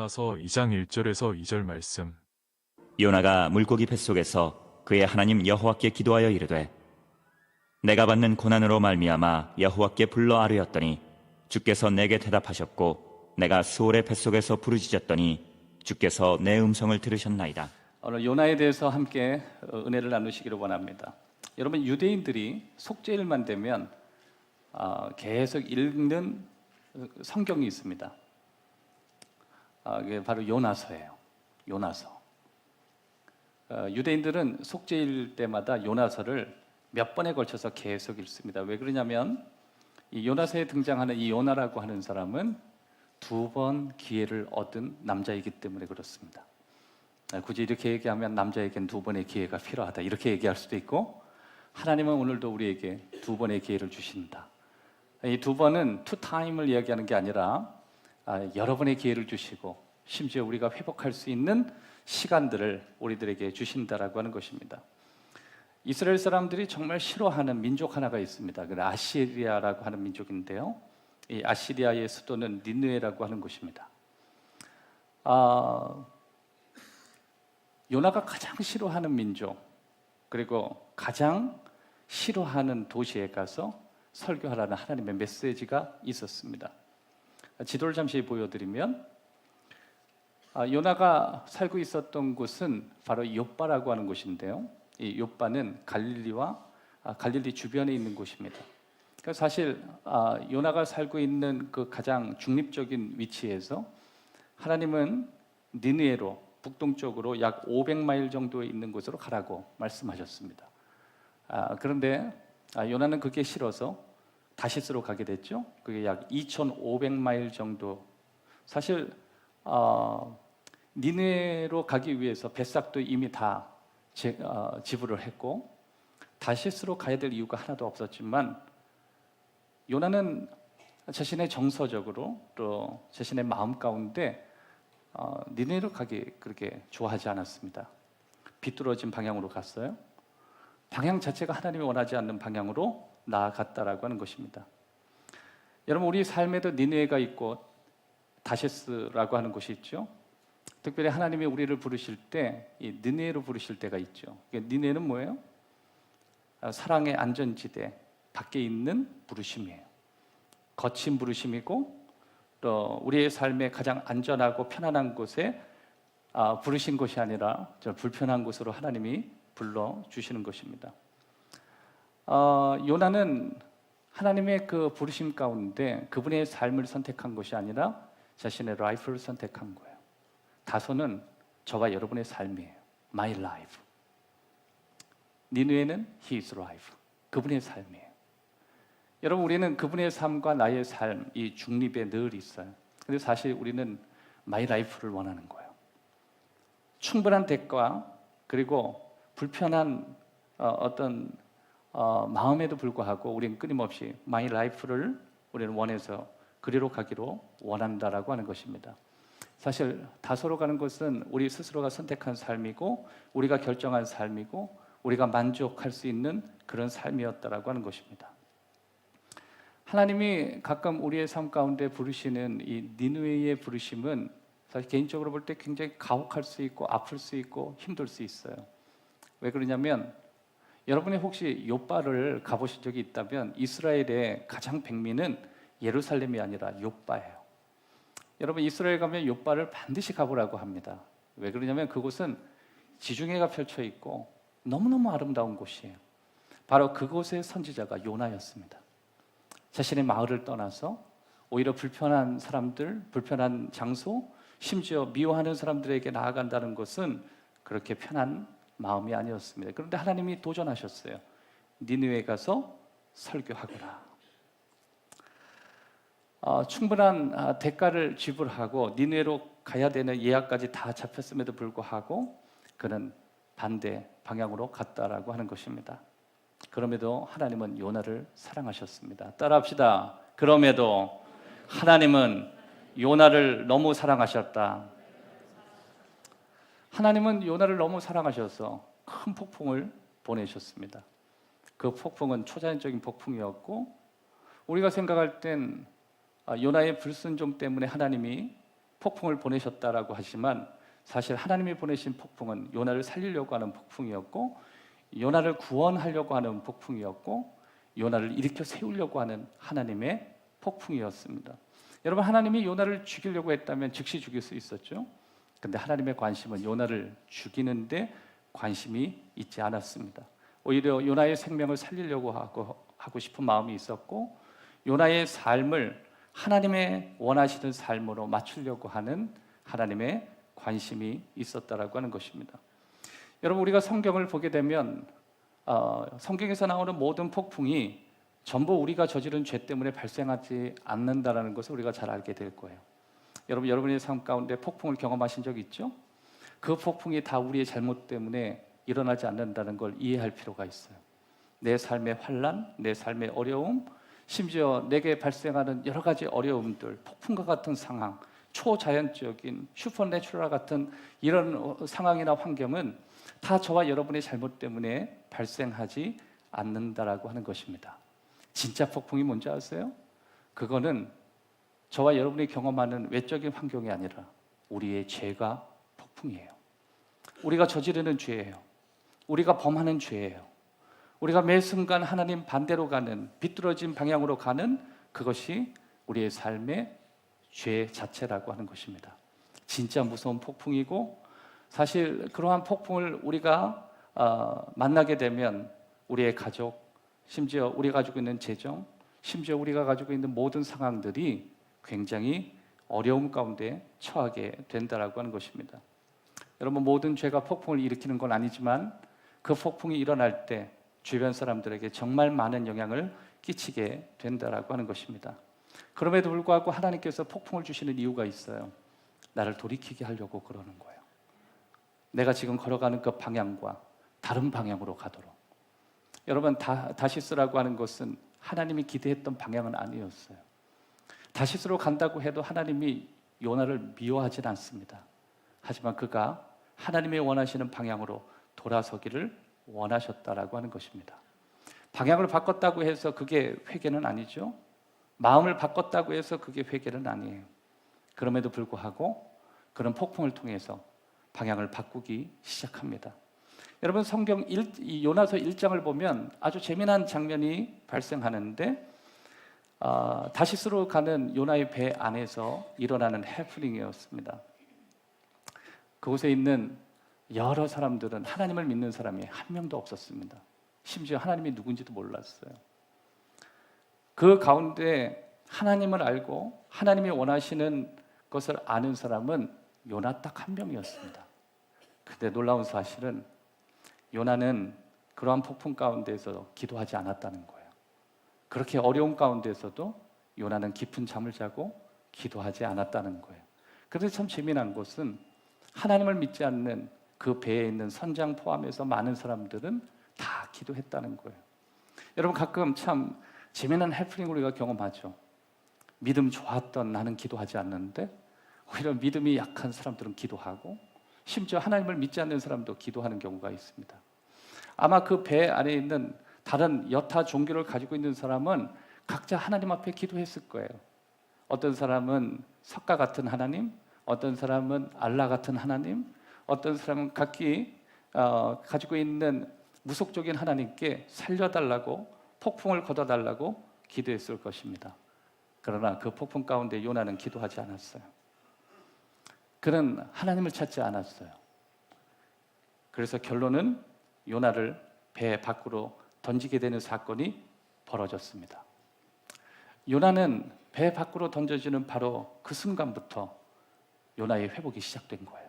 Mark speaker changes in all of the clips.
Speaker 1: 요나서 2장 1절에서 2절 말씀.
Speaker 2: 요나가 물고기 뱃속에서 그의 하나님 여호와께 기도하여 이르되 내가 받는 고난으로 말미암아 여호와께 불러 아뢰었더니 주께서 내게 대답하셨고 내가 수올의 뱃속에서 부르짖었더니 주께서 내 음성을 들으셨나이다.
Speaker 3: 오늘 요나에 대해서 함께 은혜를 나누시기를 원합니다. 여러분, 유대인들이 속죄일만 되면 계속 읽는 성경이 있습니다. 그게 바로 요나서예요. 요나서. 유대인들은 속죄일 때마다 요나서를 몇 번에 걸쳐서 계속 읽습니다. 왜 그러냐면 이 요나서에 등장하는 이 요나라고 하는 사람은 2번 기회를 얻은 남자이기 때문에 그렇습니다. 굳이 이렇게 얘기하면 남자에겐 2번의 기회가 필요하다 이렇게 얘기할 수도 있고, 하나님은 오늘도 우리에게 2번의 기회를 주신다. 이 2번은 two time을 이야기하는 게 아니라 여러 번의 기회를 주시고 심지어 우리가 회복할 수 있는 시간들을 우리들에게 주신다라고 하는 것입니다. 이스라엘 사람들이 정말 싫어하는 민족 하나가 있습니다. 그 아시리아라고 하는 민족인데요. 이 아시리아의 수도는 니느웨라고 하는 곳입니다. 요나가 가장 싫어하는 민족, 그리고 가장 싫어하는 도시에 가서 설교하라는 하나님의 메시지가 있었습니다. 지도를 잠시 보여드리면 요나가 살고 있었던 곳은 바로 욥바라고 하는 곳인데요. 이 욥바는 갈릴리 주변에 있는 곳입니다. 그러니까 사실 요나가 살고 있는 그 가장 중립적인 위치에서 하나님은 니느웨로 북동쪽으로 약 500마일 정도에 있는 곳으로 가라고 말씀하셨습니다. 그런데 요나는 그게 싫어서 다시스로 가게 됐죠. 그게 약 2,500마일 정도. 사실 니느웨로 가기 위해서 뱃삭도 이미 다 지불을 했고 다시스로 가야 될 이유가 하나도 없었지만 요나는 자신의 정서적으로 또 자신의 마음 가운데 니느웨로 가기 그렇게 좋아하지 않았습니다. 비뚤어진 방향으로 갔어요. 방향 자체가 하나님이 원하지 않는 방향으로 나아갔다라고 하는 것입니다. 여러분, 우리 삶에도 니느웨가 있고 다시스라고 하는 곳이 있죠. 특별히 하나님이 우리를 부르실 때 이 니느웨로 부르실 때가 있죠. 니느웨는 뭐예요? 사랑의 안전지대 밖에 있는 부르심이에요. 거친 부르심이고 또 우리의 삶에 가장 안전하고 편안한 곳에 부르신 것이 아니라 불편한 곳으로 하나님이 불러주시는 것입니다. 요나는 하나님의 그 부르심 가운데 그분의 삶을 선택한 것이 아니라 자신의 라이프를 선택한 거예요. 다소는 저와 여러분의 삶이에요. My life. 니느웨는 His life. 그분의 삶이에요. 여러분, 우리는 그분의 삶과 나의 삶, 이 중립에 늘 있어요. 근데 사실 우리는 My life를 원하는 거예요. 충분한 대가, 그리고 불편한 어떤 마음에도 불구하고 우리는 끊임없이 My life를 우리는 원해서 그리로 가기로 원한다라고 하는 것입니다. 사실 다소로 가는 것은 우리 스스로가 선택한 삶이고 우리가 결정한 삶이고 우리가 만족할 수 있는 그런 삶이었다라고 하는 것입니다. 하나님이 가끔 우리의 삶 가운데 부르시는 이 니느웨의 부르심은 사실 개인적으로 볼 때 굉장히 가혹할 수 있고 아플 수 있고 힘들 수 있어요. 왜 그러냐면 여러분이 혹시 욥바를 가보신 적이 있다면 이스라엘의 가장 백미는 예루살렘이 아니라 욥바예요. 여러분, 이스라엘 가면 욥바를 반드시 가보라고 합니다. 왜 그러냐면 그곳은 지중해가 펼쳐 있고 너무너무 아름다운 곳이에요. 바로 그곳의 선지자가 요나였습니다. 자신의 마을을 떠나서 오히려 불편한 사람들, 불편한 장소, 심지어 미워하는 사람들에게 나아간다는 것은 그렇게 편한 마음이 아니었습니다. 그런데 하나님이 도전하셨어요. 니느웨에 가서 설교하거라. 충분한 대가를 지불하고 니느웨로 가야 되는 예약까지 다 잡혔음에도 불구하고 그는 반대 방향으로 갔다라고 하는 것입니다. 그럼에도 하나님은 요나를 사랑하셨습니다. 따라합시다. 그럼에도 하나님은 요나를 너무 사랑하셨다. 하나님은 요나를 너무 사랑하셔서 큰 폭풍을 보내셨습니다. 그 폭풍은 초자연적인 폭풍이었고 우리가 생각할 땐 요나의 불순종 때문에 하나님이 폭풍을 보내셨다라고 하지만 사실 하나님이 보내신 폭풍은 요나를 살리려고 하는 폭풍이었고, 요나를 구원하려고 하는 폭풍이었고, 요나를 일으켜 세우려고 하는 하나님의 폭풍이었습니다. 여러분, 하나님이 요나를 죽이려고 했다면 즉시 죽일 수 있었죠. 근데 하나님의 관심은 요나를 죽이는데 관심이 있지 않았습니다. 오히려 요나의 생명을 살리려고 하고 싶은 마음이 있었고, 요나의 삶을 하나님의 원하시는 삶으로 맞추려고 하는 하나님의 관심이 있었다라고 하는 것입니다. 여러분, 우리가 성경을 보게 되면 성경에서 나오는 모든 폭풍이 전부 우리가 저지른 죄 때문에 발생하지 않는다라는 것을 우리가 잘 알게 될 거예요. 여러분, 여러분의 삶 가운데 폭풍을 경험하신 적 있죠? 그 폭풍이 다 우리의 잘못 때문에 일어나지 않는다는 걸 이해할 필요가 있어요. 내 삶의 환난, 내 삶의 어려움, 심지어 내게 발생하는 여러 가지 어려움들, 폭풍과 같은 상황, 초자연적인 슈퍼내추럴 같은 이런 상황이나 환경은 다 저와 여러분의 잘못 때문에 발생하지 않는다라고 하는 것입니다. 진짜 폭풍이 뭔지 아세요? 그거는 저와 여러분이 경험하는 외적인 환경이 아니라 우리의 죄가 폭풍이에요. 우리가 저지르는 죄예요. 우리가 범하는 죄예요. 우리가 매 순간 하나님 반대로 가는, 비뚤어진 방향으로 가는 그것이 우리의 삶의 죄 자체라고 하는 것입니다. 진짜 무서운 폭풍이고, 사실 그러한 폭풍을 우리가 만나게 되면 우리의 가족, 심지어 우리가 가지고 있는 재정, 심지어 우리가 가지고 있는 모든 상황들이 굉장히 어려움 가운데 처하게 된다라고 하는 것입니다. 여러분, 모든 죄가 폭풍을 일으키는 건 아니지만 그 폭풍이 일어날 때 주변 사람들에게 정말 많은 영향을 끼치게 된다라고 하는 것입니다. 그럼에도 불구하고 하나님께서 폭풍을 주시는 이유가 있어요. 나를 돌이키게 하려고 그러는 거예요. 내가 지금 걸어가는 그 방향과 다른 방향으로 가도록. 여러분, 다시스라고 하는 것은 하나님이 기대했던 방향은 아니었어요. 다시스로 간다고 해도 하나님이 요나를 미워하진 않습니다. 하지만 그가 하나님의 원하시는 방향으로 돌아서기를 원하셨다라고 하는 것입니다. 방향을 바꿨다고 해서 그게 회개는 아니죠. 마음을 바꿨다고 해서 그게 회개는 아니에요. 그럼에도 불구하고 그런 폭풍을 통해서 방향을 바꾸기 시작합니다. 여러분, 성경 요나서 1장을 보면 아주 재미난 장면이 발생하는데, 다시스로 가는 요나의 배 안에서 일어나는 해프닝이었습니다. 그곳에 있는 여러 사람들은 하나님을 믿는 사람이 한 명도 없었습니다. 심지어 하나님이 누군지도 몰랐어요. 그 가운데 하나님을 알고 하나님이 원하시는 것을 아는 사람은 요나 딱 한 명이었습니다. 근데 놀라운 사실은 요나는 그러한 폭풍 가운데서 기도하지 않았다는 거예요. 그렇게 어려운 가운데서도 요나는 깊은 잠을 자고 기도하지 않았다는 거예요. 그래서 참 재미난 것은 하나님을 믿지 않는 그 배에 있는 선장 포함해서 많은 사람들은 다 기도했다는 거예요. 여러분, 가끔 참 재미난 해프닝 우리가 경험하죠. 믿음 좋았던 나는 기도하지 않는데 오히려 믿음이 약한 사람들은 기도하고, 심지어 하나님을 믿지 않는 사람도 기도하는 경우가 있습니다. 아마 그 배 안에 있는 다른 여타 종교를 가지고 있는 사람은 각자 하나님 앞에 기도했을 거예요. 어떤 사람은 석가 같은 하나님, 어떤 사람은 알라 같은 하나님, 어떤 사람은 각기 가지고 있는 무속적인 하나님께 살려달라고, 폭풍을 걷어달라고 기도했을 것입니다. 그러나 그 폭풍 가운데 요나는 기도하지 않았어요. 그는 하나님을 찾지 않았어요. 그래서 결론은 요나를 배 밖으로 던지게 되는 사건이 벌어졌습니다. 요나는 배 밖으로 던져지는 바로 그 순간부터 요나의 회복이 시작된 거예요.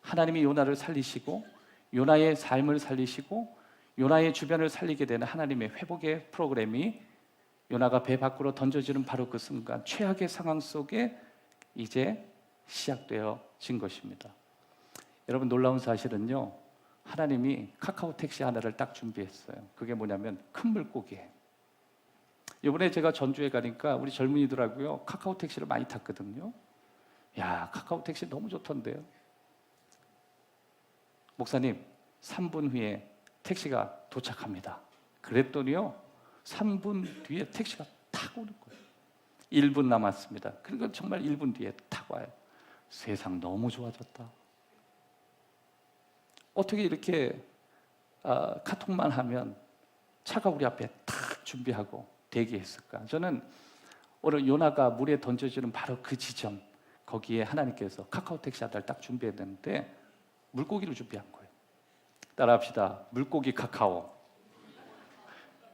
Speaker 3: 하나님이 요나를 살리시고, 요나의 삶을 살리시고, 요나의 주변을 살리게 되는 하나님의 회복의 프로그램이 요나가 배 밖으로 던져지는 바로 그 순간, 최악의 상황 속에 이제 시작되어진 것입니다. 여러분, 놀라운 사실은요, 하나님이 카카오 택시 하나를 딱 준비했어요. 그게 뭐냐면 큰 물고기예요. 이번에 제가 전주에 가니까 우리 젊은이들하고요 카카오 택시를 많이 탔거든요. 야, 카카오 택시 너무 좋던데요. 목사님, 3분 후에 택시가 도착합니다. 그랬더니요 3분 뒤에 택시가 탁 오는 거예요. 1분 남았습니다. 그러니까 정말 1분 뒤에 탁 와요. 세상 너무 좋아졌다. 어떻게 이렇게 카톡만 하면 차가 우리 앞에 탁 준비하고 대기했을까? 저는 오늘 요나가 물에 던져지는 바로 그 지점, 거기에 하나님께서 카카오 택시 아들 딱 준비했는데 물고기를 준비한 거예요. 따라합시다. 물고기 카카오.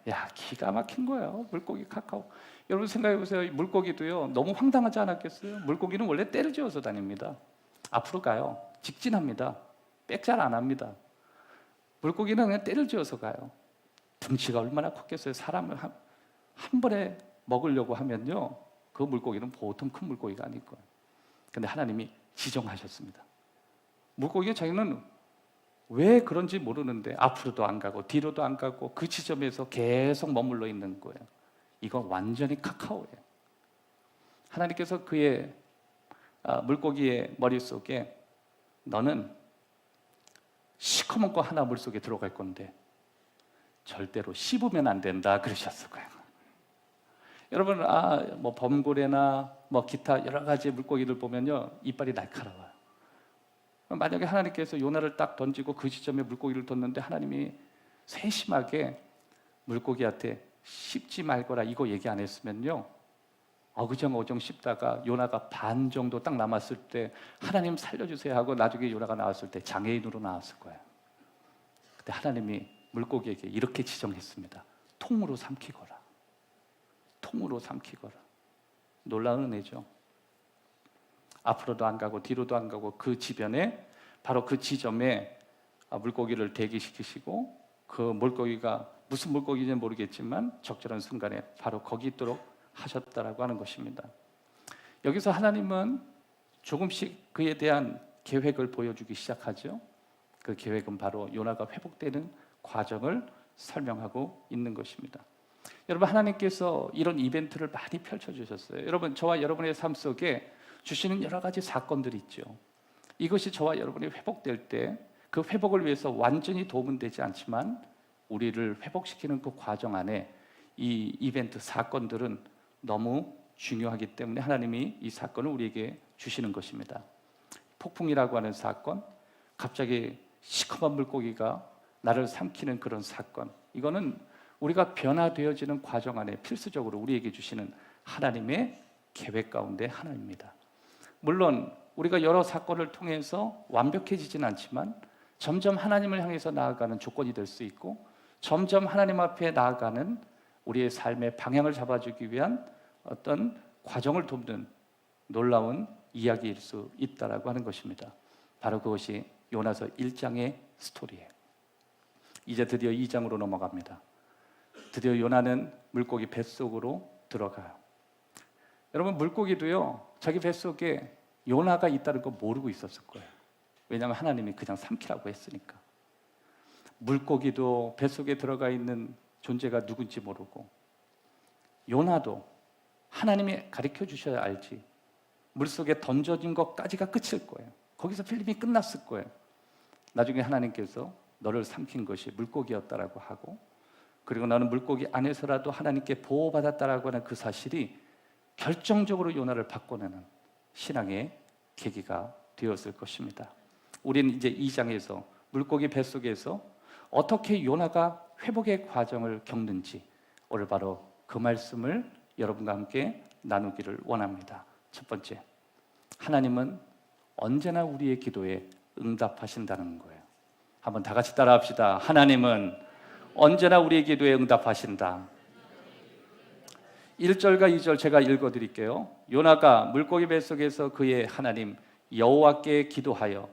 Speaker 3: 야, 기가 막힌 거예요. 물고기 카카오. 여러분 생각해 보세요. 물고기도요, 너무 황당하지 않았겠어요? 물고기는 원래 때를 지어서 다닙니다. 앞으로 가요. 직진합니다. 백 잘 안 합니다. 물고기는 그냥 때를 지어서 가요. 등치가 얼마나 컸겠어요? 사람을 한 번에 먹으려고 하면요, 그 물고기는 보통 큰 물고기가 아닐 거예요. 근데 하나님이 지정하셨습니다. 물고기가 자기는 왜 그런지 모르는데 앞으로도 안 가고 뒤로도 안 가고 그 지점에서 계속 머물러 있는 거예요. 이건 완전히 카카오예요. 하나님께서 그의 물고기의 머릿속에 너는 시커먼 거 하나 물속에 들어갈 건데 절대로 씹으면 안 된다 그러셨을 거예요. 여러분 뭐 범고래나 뭐 기타 여러 가지 물고기들 보면요, 이빨이 날카로워요. 만약에 하나님께서 요나를 딱 던지고 그 지점에 물고기를 뒀는데 하나님이 세심하게 물고기한테 씹지 말거라 이거 얘기 안 했으면요, 어그정어정 씹다가 요나가 반 정도 딱 남았을 때 하나님 살려주세요 하고 나중에 요나가 나왔을 때 장애인으로 나왔을 거예요. 근데 하나님이 물고기에게 이렇게 지정했습니다. 통으로 삼키거라. 통으로 삼키거라. 놀라운 은혜죠. 앞으로도 안 가고 뒤로도 안 가고 그 지변에 바로 그 지점에 물고기를 대기시키시고 그 물고기가 무슨 물고기인지 모르겠지만 적절한 순간에 바로 거기 있도록 하셨다라고 하는 것입니다. 여기서 하나님은 조금씩 그에 대한 계획을 보여주기 시작하죠. 그 계획은 바로 요나가 회복되는 과정을 설명하고 있는 것입니다. 여러분, 하나님께서 이런 이벤트를 많이 펼쳐주셨어요. 여러분, 저와 여러분의 삶 속에 주시는 여러 가지 사건들이 있죠. 이것이 저와 여러분이 회복될 때 그 회복을 위해서 완전히 도움은 되지 않지만 우리를 회복시키는 그 과정 안에 이 이벤트 사건들은 너무 중요하기 때문에 하나님이 이 사건을 우리에게 주시는 것입니다. 폭풍이라고 하는 사건, 갑자기 시커먼 물고기가 나를 삼키는 그런 사건, 이거는 우리가 변화되어지는 과정 안에 필수적으로 우리에게 주시는 하나님의 계획 가운데 하나입니다. 물론 우리가 여러 사건을 통해서 완벽해지진 않지만 점점 하나님을 향해서 나아가는 조건이 될 수 있고 점점 하나님 앞에 나아가는 우리의 삶의 방향을 잡아주기 위한 어떤 과정을 돕는 놀라운 이야기일 수 있다라고 하는 것입니다. 바로 그것이 요나서 1장의 스토리예요. 이제 드디어 2장으로 넘어갑니다. 드디어 요나는 물고기 뱃속으로 들어가요. 여러분, 물고기도요, 자기 뱃속에 요나가 있다는 거 모르고 있었을 거예요. 왜냐하면 하나님이 그냥 삼키라고 했으니까. 물고기도 뱃속에 들어가 있는 존재가 누군지 모르고, 요나도 하나님이 가르쳐 주셔야 알지, 물속에 던져진 것까지가 끝일 거예요. 거기서 필름이 끝났을 거예요. 나중에 하나님께서 너를 삼킨 것이 물고기였다라고 하고, 그리고 너는 물고기 안에서라도 하나님께 보호받았다라고 하는 그 사실이 결정적으로 요나를 바꿔내는 신앙의 계기가 되었을 것입니다. 우리는 이제 2장에서 물고기 뱃속에서 어떻게 요나가 회복의 과정을 겪는지 오늘 바로 그 말씀을 여러분과 함께 나누기를 원합니다. 첫 번째, 하나님은 언제나 우리의 기도에 응답하신다는 거예요. 한번 다 같이 따라합시다. 하나님은 언제나 우리의 기도에 응답하신다. 1절과 2절 제가 읽어드릴게요. 요나가 물고기 뱃속에서 그의 하나님 여호와께 기도하여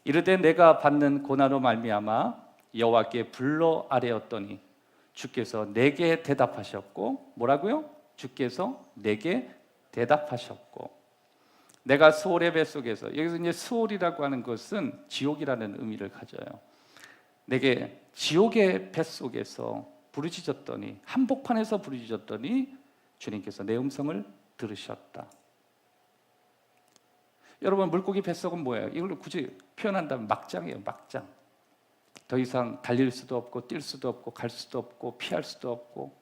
Speaker 3: 이르되 내가 받는 고난으로 말미암아 여호와께 불러 아뢰었더니 주께서 내게 대답하셨고, 뭐라고요? 주께서 내게 대답하셨고, 내가 스올의 뱃속에서, 여기서 이제 스올이라고 하는 것은 지옥이라는 의미를 가져요. 내게 지옥의 뱃속에서 부르짖었더니, 한복판에서 부르짖었더니 주님께서 내 음성을 들으셨다. 여러분, 물고기 뱃속은 뭐예요? 이걸 굳이 표현한다면 막장이에요. 막장. 더 이상 달릴 수도 없고 뛸 수도 없고 갈 수도 없고 피할 수도 없고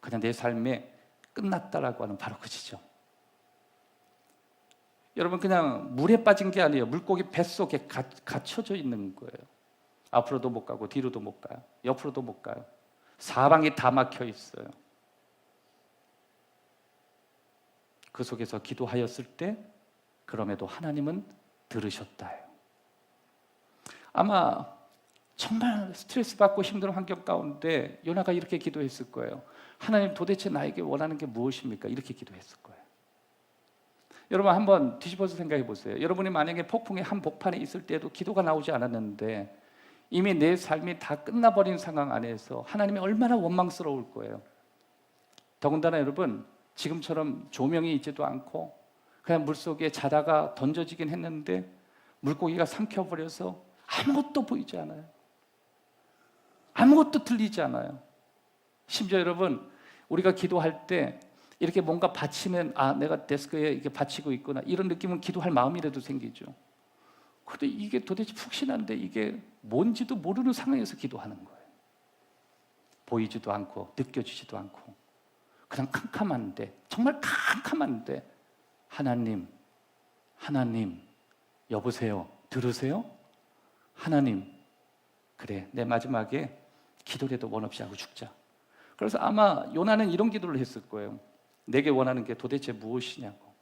Speaker 3: 그냥 내 삶에 끝났다라고 하는 바로 그 지점. 여러분 그냥 물에 빠진 게 아니에요. 물고기 뱃속에 갇혀져 있는 거예요. 앞으로도 못 가고 뒤로도 못 가요. 옆으로도 못 가요. 사방이 다 막혀 있어요. 그 속에서 기도하였을 때 그럼에도 하나님은 들으셨다요. 아마 정말 스트레스 받고 힘든 환경 가운데 요나가 이렇게 기도했을 거예요. 하나님 도대체 나에게 원하는 게 무엇입니까? 이렇게 기도했을 거예요. 여러분 한번 뒤집어서 생각해 보세요. 여러분이 만약에 폭풍의 한복판에 있을 때도 기도가 나오지 않았는데 이미 내 삶이 다 끝나버린 상황 안에서 하나님이 얼마나 원망스러울 거예요. 더군다나 여러분 지금처럼 조명이 있지도 않고 그냥 물속에 자다가 던져지긴 했는데 물고기가 삼켜버려서 아무것도 보이지 않아요. 아무것도 들리지 않아요. 심지어 여러분 우리가 기도할 때 이렇게 뭔가 받치면 내가 데스크에 이렇게 받치고 있구나 이런 느낌은 기도할 마음이라도 생기죠. 그런데 이게 도대체 푹신한데 이게 뭔지도 모르는 상황에서 기도하는 거예요. 보이지도 않고 느껴지지도 않고 그냥 캄캄한데 정말 캄캄한데 하나님 여보세요? 들으세요? 하나님 그래 내 마지막에 기도라도 원 없이 하고 죽자. 그래서 아마 요나는 이런 기도를 했을 거예요. 내게 원하는 게 도대체 무엇이냐고.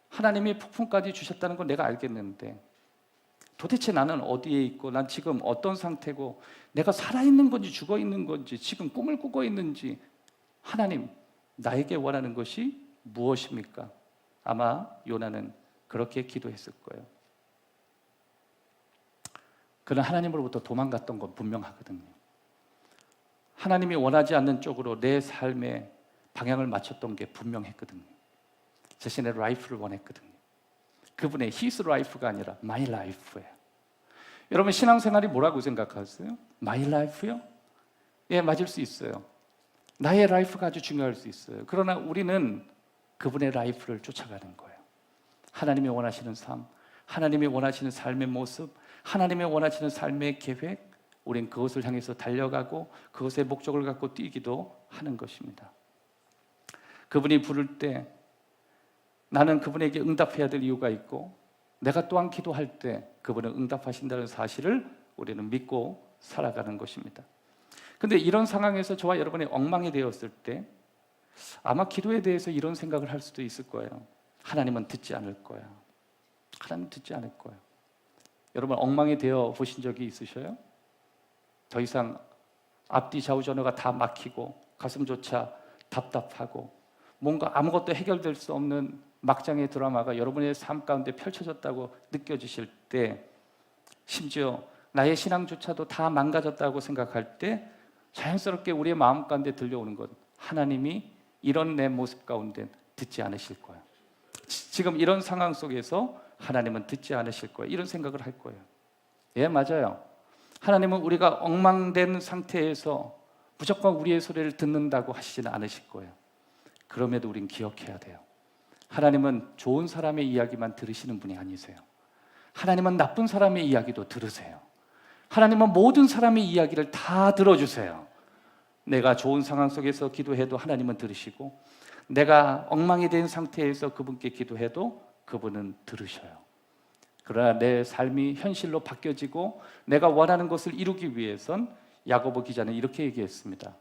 Speaker 3: 하나님이 폭풍까지 주셨다는 건 내가 알겠는데 도대체 나는 어디에 있고 난 지금 어떤 상태고 내가 살아있는 건지 죽어있는 건지 지금 꿈을 꾸고 있는지 하나님 나에게 원하는 것이 무엇입니까? 아마 요나는 그렇게 기도했을 거예요. 그는 하나님으로부터 도망갔던 건 분명하거든요. 하나님이 원하지 않는 쪽으로 내 삶의 방향을 맞췄던 게 분명했거든요. 자신의 라이프를 원했거든요. 그분의 his life가 아니라 my life예요. 여러분 신앙생활이 뭐라고 생각하세요? my life요? 예, 맞을 수 있어요. 나의 라이프가 아주 중요할 수 있어요. 그러나 우리는 그분의 라이프를 쫓아가는 거예요. 하나님이 원하시는 삶, 하나님이 원하시는 삶의 모습, 하나님이 원하시는 삶의 계획, 우린 그것을 향해서 달려가고 그것의 목적을 갖고 뛰기도 하는 것입니다. 그분이 부를 때 나는 그분에게 응답해야 될 이유가 있고 내가 또한 기도할 때 그분은 응답하신다는 사실을 우리는 믿고 살아가는 것입니다. 그런데 이런 상황에서 저와 여러분이 엉망이 되었을 때 아마 기도에 대해서 이런 생각을 할 수도 있을 거예요. 하나님은 듣지 않을 거야. 하나님 듣지 않을 거야. 여러분 엉망이 되어 보신 적이 있으셔요? 더 이상 앞뒤 좌우 전후가 다 막히고 가슴조차 답답하고 뭔가 아무것도 해결될 수 없는 막장의 드라마가 여러분의 삶 가운데 펼쳐졌다고 느껴지실 때 심지어 나의 신앙조차도 다 망가졌다고 생각할 때 자연스럽게 우리의 마음 가운데 들려오는 것 하나님이 이런 내 모습 가운데 듣지 않으실 거예요. 지금 이런 상황 속에서 하나님은 듣지 않으실 거예요. 이런 생각을 할 거예요. 예, 맞아요. 하나님은 우리가 엉망된 상태에서 무조건 우리의 소리를 듣는다고 하시지는 않으실 거예요. 그럼에도 우린 기억해야 돼요. 하나님은 좋은 사람의 이야기만 들으시는 분이 아니세요. 하나님은 나쁜 사람의 이야기도 들으세요. 하나님은 모든 사람의 이야기를 다 들어주세요. 내가 좋은 상황 속에서 기도해도 하나님은 들으시고 내가 엉망이 된 상태에서 그분께 기도해도 그분은 들으셔요. 그러나 내 삶이 현실로 바뀌어지고 내가 원하는 것을 이루기 위해선 야고보 기자는 이렇게 얘기했습니다.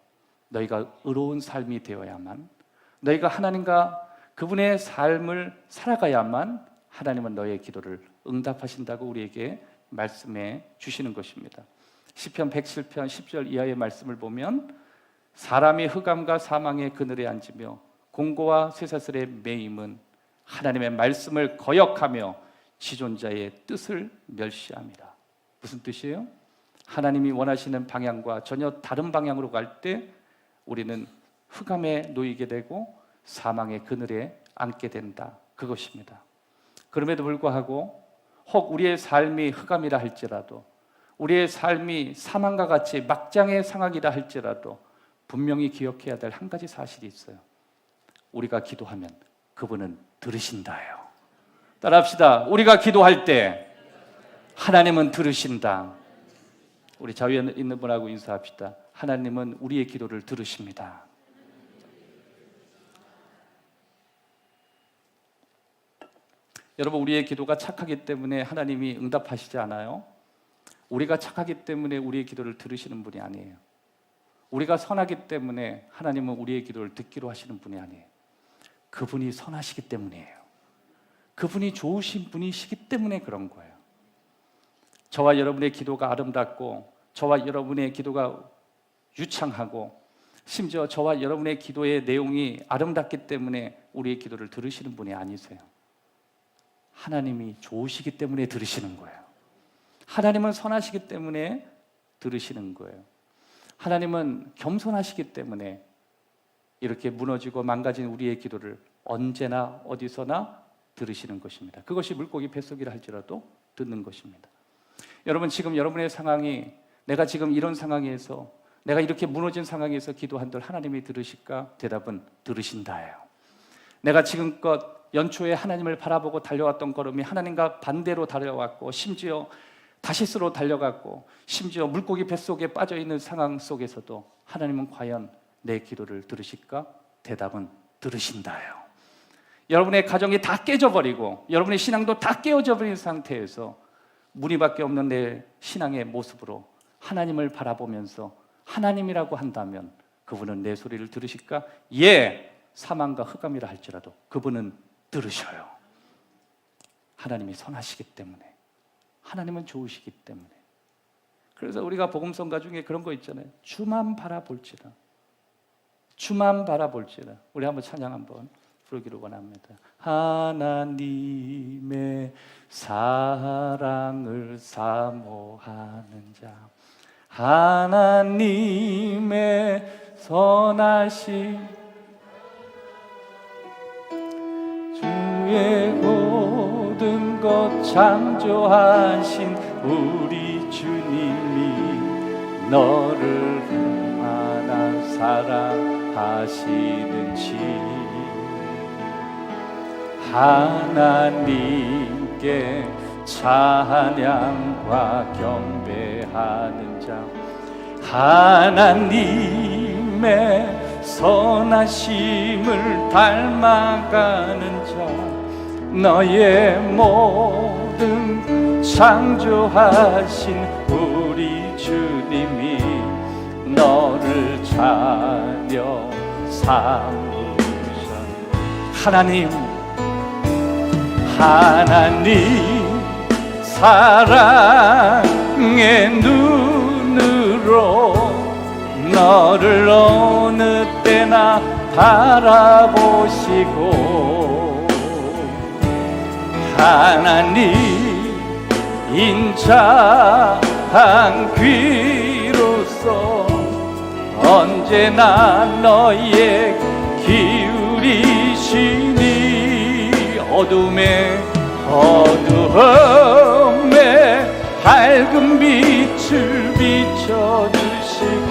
Speaker 3: 너희가 의로운 삶이 되어야만, 너희가 하나님과 그분의 삶을 살아가야만 하나님은 너희의 기도를 응답하신다고 우리에게 말씀해 주시는 것입니다. 시편 107편 10절 이하의 말씀을 보면 사람이 흑암과 사망의 그늘에 앉으며 공고와 쇠사슬의 매임은 하나님의 말씀을 거역하며 지존자의 뜻을 멸시합니다. 무슨 뜻이에요? 하나님이 원하시는 방향과 전혀 다른 방향으로 갈 때 우리는 흑암에 놓이게 되고 사망의 그늘에 앉게 된다. 그것입니다. 그럼에도 불구하고 혹 우리의 삶이 흑암이라 할지라도 우리의 삶이 사망과 같이 막장의 상황이라 할지라도 분명히 기억해야 될 한 가지 사실이 있어요. 우리가 기도하면 그분은 들으신다요. 따라합시다. 우리가 기도할 때 하나님은 들으신다. 우리 자위에 있는 분하고 인사합시다. 하나님은 우리의 기도를 들으십니다. 여러분, 우리의 기도가 착하기 때문에 하나님이 응답하시지 않아요. 우리가 착하기 때문에 우리의 기도를 들으시는 분이 아니에요. 우리가 선하기 때문에 하나님은 우리의 기도를 듣기로 하시는 분이 아니에요. 그분이 선하시기 때문이에요. 그분이 좋으신 분이시기 때문에 그런 거예요. 저와 여러분의 기도가 아름답고, 저와 여러분의 기도가 유창하고, 심지어 저와 여러분의 기도의 내용이 아름답기 때문에 우리의 기도를 들으시는 분이 아니세요. 하나님이 좋으시기 때문에 들으시는 거예요. 하나님은 선하시기 때문에 들으시는 거예요. 하나님은 겸손하시기 때문에 이렇게 무너지고 망가진 우리의 기도를 언제나 어디서나 들으시는 것입니다. 그것이 물고기 뱃속이라 할지라도 듣는 것입니다. 여러분, 지금 여러분의 상황이, 내가 지금 이런 상황에서, 내가 이렇게 무너진 상황에서 기도한들 하나님이 들으실까? 대답은 들으신다예요. 내가 지금껏 연초에 하나님을 바라보고 달려왔던 걸음이 하나님과 반대로 달려왔고, 심지어 다시스로 달려갔고, 심지어 물고기 뱃속에 빠져있는 상황 속에서도 하나님은 과연 내 기도를 들으실까? 대답은 들으신다예요. 여러분의 가정이 다 깨져버리고 여러분의 신앙도 다 깨어져 버린 상태에서 무늬밖에 없는 내 신앙의 모습으로 하나님을 바라보면서 하나님이라고 한다면 그분은 내 소리를 들으실까? 예, 사망과 흑암이라 할지라도 그분은 들으셔요. 하나님이 선하시기 때문에, 하나님은 좋으시기 때문에. 그래서 우리가 복음성가 중에 그런 거 있잖아요. 주만 바라볼지라, 주만 바라볼지라. 우리 한번 찬양 한번 부르기를 원합니다. 하나님의 사랑을 사모하는 자, 하나님의 선하심, 주의 모든 것 창조하신 우리 주님이 너를 얼마나 사랑하시는지 하나님께 찬양과 경배하는 자, 하나님의 선하심을 닮아가는 자, 너의 모든 창조하신 우리 주님이 너를 자녀 삼으셨네. 하나님 사랑의 눈으로 너를 어느 때나 바라보시고, 하나님 인자한 귀로서 언제나 너의 기울이시니 어둠에 밝은 빛을 비춰주시고,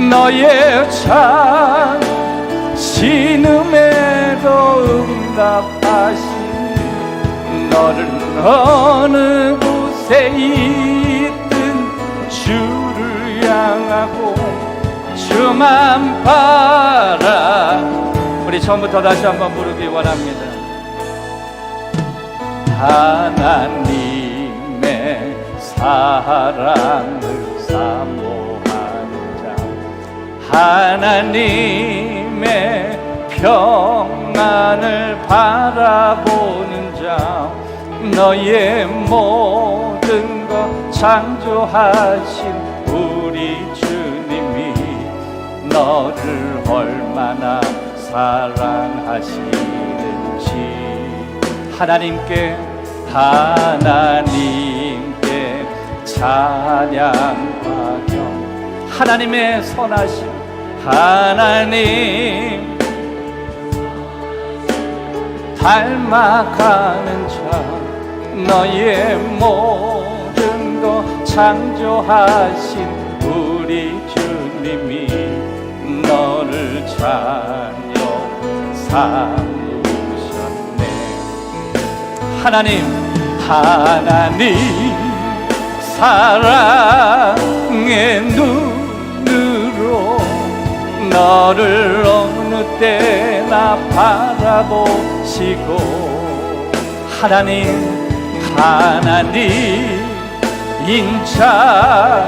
Speaker 3: 너의 참 신음에도 응답하시니 너를 어느 곳에 있든 주를 향하고 주만 바라. 우리 처음부터 다시 한번 부르기 원합니다. 하나님의 사랑을 사모하는 자, 하나님의 평안을 바라보는 자, 너의 모든 것 창조하신 우리 주님이 너를 얼마나 사랑하시는지 하나님께 찬양과 하나님의 선하심, 하나님 닮아가는 자, 너의 모든 것 창조하신 우리 주님이 너를 자녀 삼으셨네. 하나님 사랑의 눈으로 너를 어느 때나 바라보시고, 하나님 인자한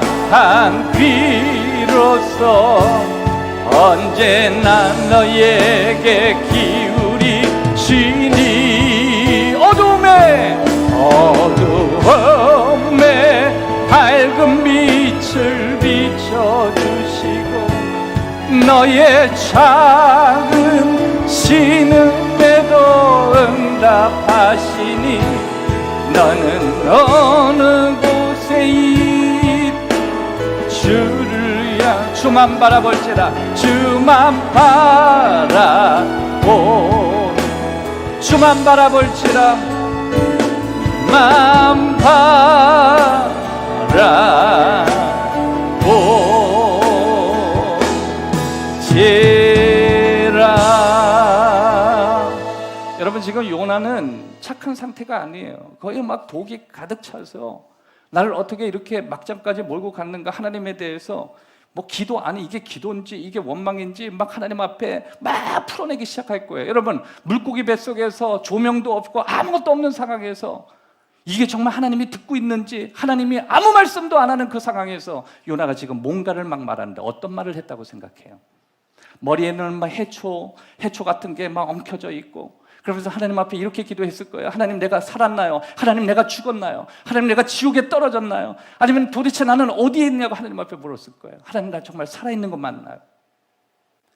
Speaker 3: 귀로서 언제나 너에게 기울이시니 어두움에 밝은 빛을 비춰주시고 너의 작은 신음에도 응답하시니 너는 어느 곳에 주를 향 주만 바라볼지라 주만 바라볼지라 만 바라볼지라. 여러분 지금 요나는 착한 상태가 아니에요. 거의 막 독이 가득 차서 나를 어떻게 이렇게 막장까지 몰고 갔는가, 하나님에 대해서 뭐 기도 아니 이게 기도인지 이게 원망인지 막 하나님 앞에 막 풀어내기 시작할 거예요. 여러분 물고기 뱃속에서 조명도 없고 아무것도 없는 상황에서 이게 정말 하나님이 듣고 있는지, 하나님이 아무 말씀도 안 하는 그 상황에서 요나가 지금 뭔가를 막 말하는데 어떤 말을 했다고 생각해요? 머리에는 막 해초 같은 게 막 엉켜져 있고, 그러면서 하나님 앞에 이렇게 기도했을 거예요. 하나님 내가 살았나요? 하나님 내가 죽었나요? 하나님 내가 지옥에 떨어졌나요? 아니면 도대체 나는 어디에 있냐고 하나님 앞에 물었을 거예요. 하나님 나 정말 살아있는 거 맞나요?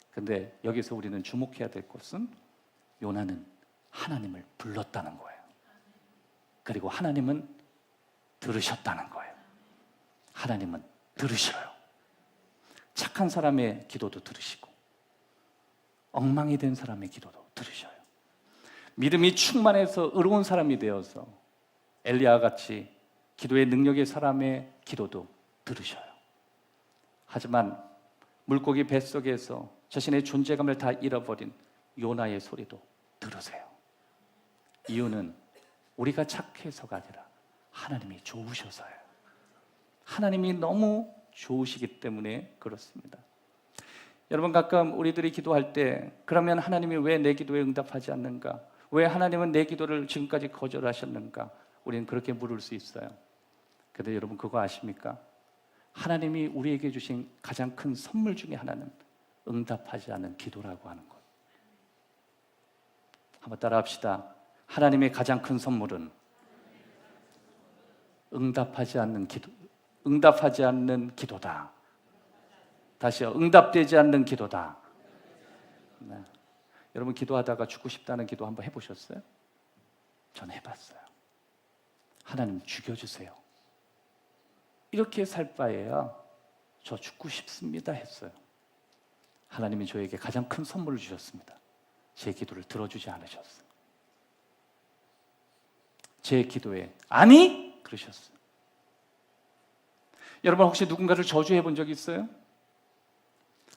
Speaker 3: 근데 여기서 우리는 주목해야 될 것은 요나는 하나님을 불렀다는 거예요. 그리고 하나님은 들으셨다는 거예요. 하나님은 들으셔요. 착한 사람의 기도도 들으시고 엉망이 된 사람의 기도도 들으셔요. 믿음이 충만해서 의로운 사람이 되어서 엘리야와 같이 기도의 능력의 사람의 기도도 들으셔요. 하지만 물고기 뱃속에서 자신의 존재감을 다 잃어버린 요나의 소리도 들으세요. 이유는 우리가 착해서가 아니라 하나님이 좋으셔서예요. 하나님이 너무 좋으시기 때문에 그렇습니다. 여러분 가끔 우리들이 기도할 때 그러면 하나님이 왜 내 기도에 응답하지 않는가? 왜 하나님은 내 기도를 지금까지 거절하셨는가? 우리는 그렇게 물을 수 있어요. 그런데 여러분 그거 아십니까? 하나님이 우리에게 주신 가장 큰 선물 중에 하나는 응답하지 않는 기도라고 하는 것. 한번 따라 합시다. 하나님의 가장 큰 선물은 응답하지 않는 기도다. 다시요. 응답되지 않는 기도다. 네. 여러분 기도하다가 죽고 싶다는 기도 한번 해보셨어요? 전 해봤어요. 하나님 죽여주세요. 이렇게 살 바에야 저 죽고 싶습니다 했어요. 하나님이 저에게 가장 큰 선물을 주셨습니다. 제 기도를 들어주지 않으셨어요. 제 기도에 아니 그러셨어요. 여러분 혹시 누군가를 저주해 본 적 있어요?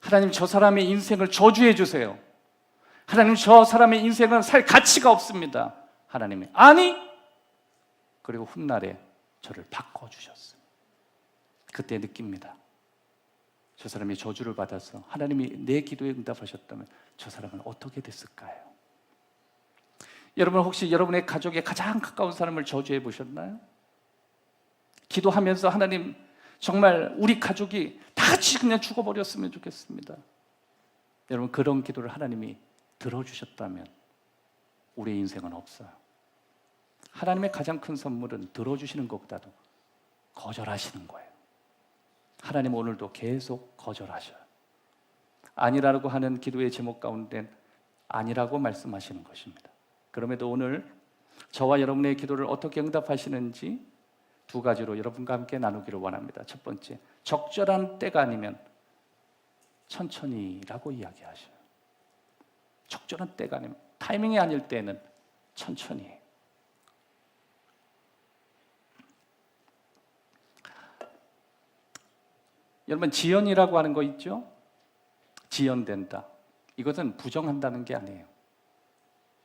Speaker 3: 하나님 저 사람의 인생을 저주해 주세요. 하나님 저 사람의 인생은 살 가치가 없습니다. 하나님이 아니 그리고 훗날에 저를 바꿔주셨어요. 그때 느낍니다. 저 사람이 저주를 받아서 하나님이 내 기도에 응답하셨다면 저 사람은 어떻게 됐을까요? 여러분 혹시 여러분의 가족에 가장 가까운 사람을 저주해 보셨나요? 기도하면서 하나님 정말 우리 가족이 다 같이 그냥 죽어버렸으면 좋겠습니다. 여러분 그런 기도를 하나님이 들어주셨다면 우리의 인생은 없어요. 하나님의 가장 큰 선물은 들어주시는 것보다도 거절하시는 거예요. 하나님 오늘도 계속 거절하셔요. 아니라고 하는 기도의 제목 가운데는 아니라고 말씀하시는 것입니다. 그럼에도 오늘 저와 여러분의 기도를 어떻게 응답하시는지 두 가지로 여러분과 함께 나누기를 원합니다. 첫 번째, 적절한 때가 아니면 천천히라고 이야기하셔요. 적절한 때가 아니면, 타이밍이 아닐 때는 천천히. 여러분 지연이라고 하는 거 있죠? 지연된다. 이것은 부정한다는 게 아니에요.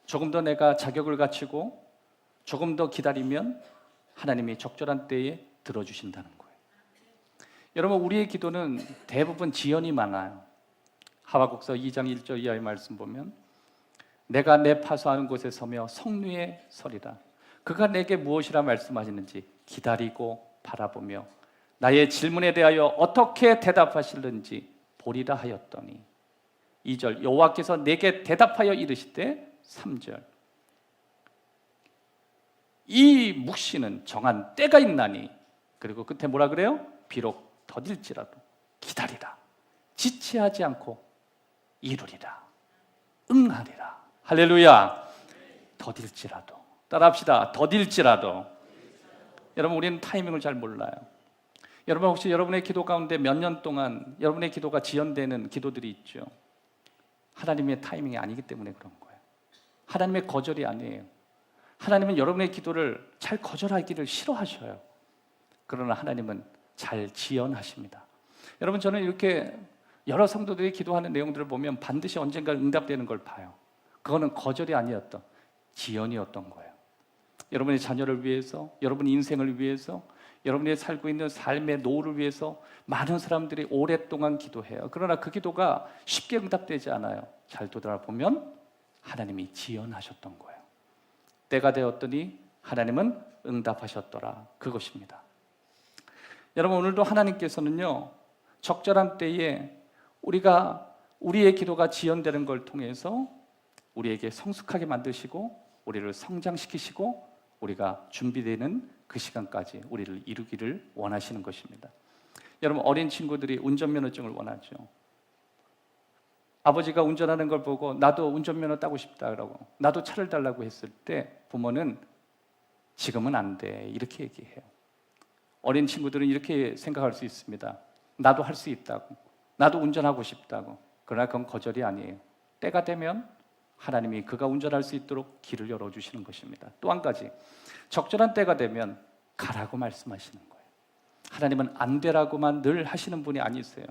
Speaker 3: 조금 더 내가 자격을 갖추고 조금 더 기다리면 하나님이 적절한 때에 들어주신다는 거예요. 여러분 우리의 기도는 대부분 지연이 많아요. 하박국서 2장 1절 이하의 말씀 보면 내가 내 파수하는 곳에 서며 성류에 서리라. 그가 내게 무엇이라 말씀하시는지 기다리고 바라보며 나의 질문에 대하여 어떻게 대답하실는지 보리라 하였더니 2절 여호와께서 내게 대답하여 이르시되 3절 이 묵시는 정한 때가 있나니 그리고 끝에 뭐라 그래요? 비록 더딜지라도 기다리라 지체하지 않고 이루리라 응하리라. 할렐루야. 더딜지라도 따라합시다. 더딜지라도. 여러분 우리는 타이밍을 잘 몰라요. 여러분 혹시 여러분의 기도 가운데 몇 년 동안 여러분의 기도가 지연되는 기도들이 있죠. 하나님의 타이밍이 아니기 때문에 그런 거예요. 하나님의 거절이 아니에요. 하나님은 여러분의 기도를 잘 거절하기를 싫어하셔요. 그러나 하나님은 잘 지연하십니다. 여러분 저는 이렇게 여러 성도들이 기도하는 내용들을 보면 반드시 언젠가 응답되는 걸 봐요. 그거는 거절이 아니었던 지연이었던 거예요. 여러분의 자녀를 위해서, 여러분의 인생을 위해서, 여러분이 살고 있는 삶의 노후를 위해서 많은 사람들이 오랫동안 기도해요. 그러나 그 기도가 쉽게 응답되지 않아요. 잘 되돌아보면 하나님이 지연하셨던 거예요. 때가 되었더니 하나님은 응답하셨더라. 그것입니다. 여러분 오늘도 하나님께서는요 적절한 때에 우리의 기도가 지연되는 걸 통해서 우리에게 성숙하게 만드시고 우리를 성장시키시고 우리가 준비되는 그 시간까지 우리를 이루기를 원하시는 것입니다. 여러분 어린 친구들이 운전면허증을 원하죠. 아버지가 운전하는 걸 보고 나도 운전면허 따고 싶다 그러고 나도 차를 달라고 했을 때 부모는 지금은 안 돼 이렇게 얘기해요. 어린 친구들은 이렇게 생각할 수 있습니다. 나도 할 수 있다고 나도 운전하고 싶다고. 그러나 그건 거절이 아니에요. 때가 되면 하나님이 그가 운전할 수 있도록 길을 열어주시는 것입니다. 또 한 가지 적절한 때가 되면 가라고 말씀하시는 거예요. 하나님은 안 되라고만 늘 하시는 분이 아니세요.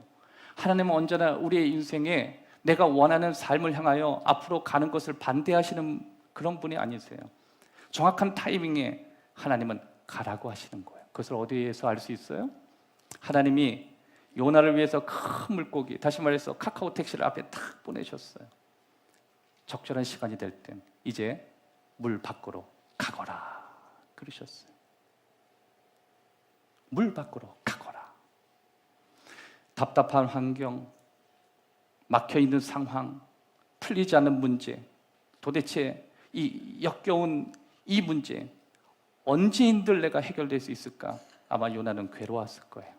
Speaker 3: 하나님은 언제나 우리의 인생에 내가 원하는 삶을 향하여 앞으로 가는 것을 반대하시는 그런 분이 아니세요. 정확한 타이밍에 하나님은 가라고 하시는 거예요. 그것을 어디에서 알 수 있어요? 하나님이 요나를 위해서 큰 물고기, 다시 말해서 카카오 택시를 앞에 탁 보내셨어요. 적절한 시간이 될 땐 이제 물 밖으로 가거라 그러셨어요. 물 밖으로 가거라. 답답한 환경, 막혀있는 상황, 풀리지 않는 문제, 도대체 이 역겨운 이 문제 언제인들 내가 해결될 수 있을까? 아마 요나는 괴로웠을 거예요.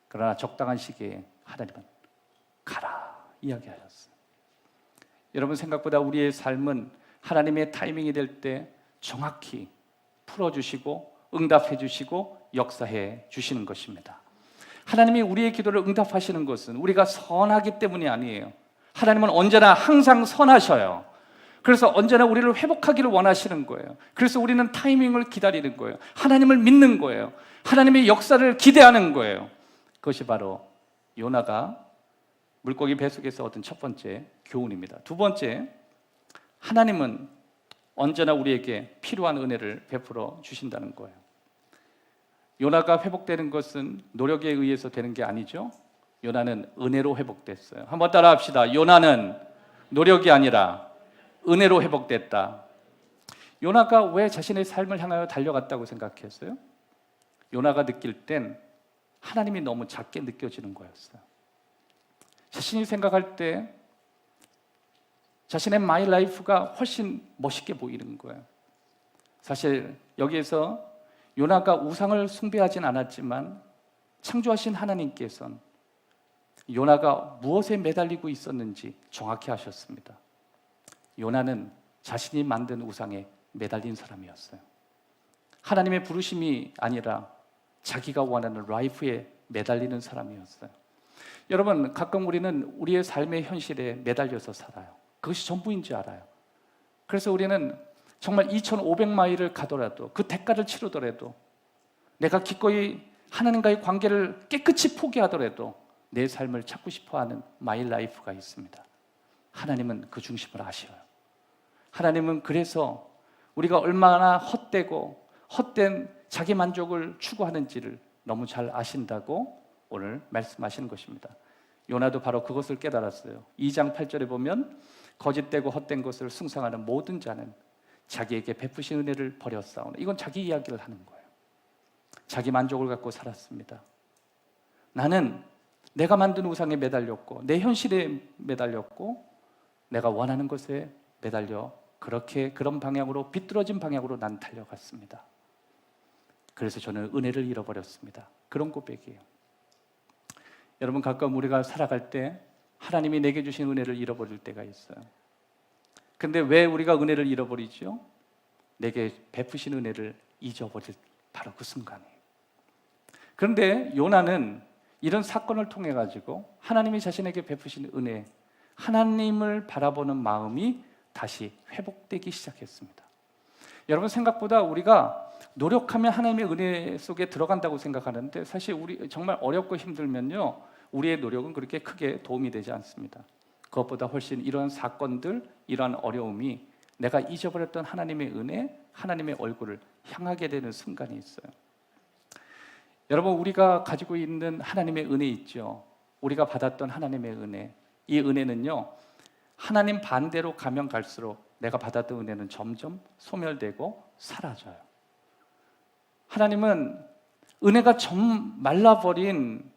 Speaker 3: 그러나 적당한 시기에 하나님은 가라 이야기하셨어요. 여러분 생각보다 우리의 삶은 하나님의 타이밍이 될 때 정확히 풀어주시고 응답해 주시고 역사해 주시는 것입니다. 하나님이 우리의 기도를 응답하시는 것은 우리가 선하기 때문이 아니에요. 하나님은 언제나 항상 선하셔요. 그래서 언제나 우리를 회복하기를 원하시는 거예요. 그래서 우리는 타이밍을 기다리는 거예요. 하나님을 믿는 거예요. 하나님의 역사를 기대하는 거예요. 그것이 바로 요나가 물고기 뱃속에서 얻은 첫 번째 교훈입니다. 두 번째, 하나님은 언제나 우리에게 필요한 은혜를 베풀어 주신다는 거예요. 요나가 회복되는 것은 노력에 의해서 되는 게 아니죠. 요나는 은혜로 회복됐어요. 한번 따라 합시다. 요나는 노력이 아니라 은혜로 회복됐다. 요나가 왜 자신의 삶을 향하여 달려갔다고 생각했어요? 요나가 느낄 땐 하나님이 너무 작게 느껴지는 거였어요. 자신이 생각할 때 자신의 마이 라이프가 훨씬 멋있게 보이는 거예요. 사실 여기에서 요나가 우상을 숭배하진 않았지만 창조하신 하나님께서는 요나가 무엇에 매달리고 있었는지 정확히 하셨습니다. 요나는 자신이 만든 우상에 매달린 사람이었어요. 하나님의 부르심이 아니라 자기가 원하는 라이프에 매달리는 사람이었어요. 여러분, 가끔 우리는 우리의 삶의 현실에 매달려서 살아요. 그것이 전부인지 알아요. 그래서 우리는 정말 2,500마일을 가더라도 그 대가를 치르더라도 내가 기꺼이 하나님과의 관계를 깨끗이 포기하더라도 내 삶을 찾고 싶어하는 마이 라이프가 있습니다. 하나님은 그 중심을 아셔요. 하나님은 그래서 우리가 얼마나 헛되고 헛된 자기 만족을 추구하는지를 너무 잘 아신다고 오늘 말씀하시는 것입니다. 요나도 바로 그것을 깨달았어요. 2장 8절에 보면 거짓되고 헛된 것을 숭상하는 모든 자는 자기에게 베푸신 은혜를 버렸사오나. 이건 자기 이야기를 하는 거예요. 자기 만족을 갖고 살았습니다. 나는 내가 만든 우상에 매달렸고 내 현실에 매달렸고 내가 원하는 것에 매달려 그런 방향으로 비뚤어진 방향으로 난 달려갔습니다. 그래서 저는 은혜를 잃어버렸습니다. 그런 고백이에요. 여러분, 가끔 우리가 살아갈 때 하나님이 내게 주신 은혜를 잃어버릴 때가 있어요. 근데 왜 우리가 은혜를 잃어버리죠? 내게 베푸신 은혜를 잊어버릴 바로 그 순간이에요. 그런데 요나는 이런 사건을 통해 가지고 하나님이 자신에게 베푸신 은혜, 하나님을 바라보는 마음이 다시 회복되기 시작했습니다. 여러분, 생각보다 우리가 노력하면 하나님의 은혜 속에 들어간다고 생각하는데 사실 우리 정말 어렵고 힘들면요, 우리의 노력은 그렇게 크게 도움이 되지 않습니다. 그것보다 훨씬 이런 사건들, 이러한 어려움이 내가 잊어버렸던 하나님의 은혜, 하나님의 얼굴을 향하게 되는 순간이 있어요. 여러분, 우리가 가지고 있는 하나님의 은혜 있죠. 우리가 받았던 하나님의 은혜, 이 은혜는요, 하나님 반대로 가면 갈수록 내가 받았던 은혜는 점점 소멸되고 사라져요. 하나님은 은혜가 좀 말라버린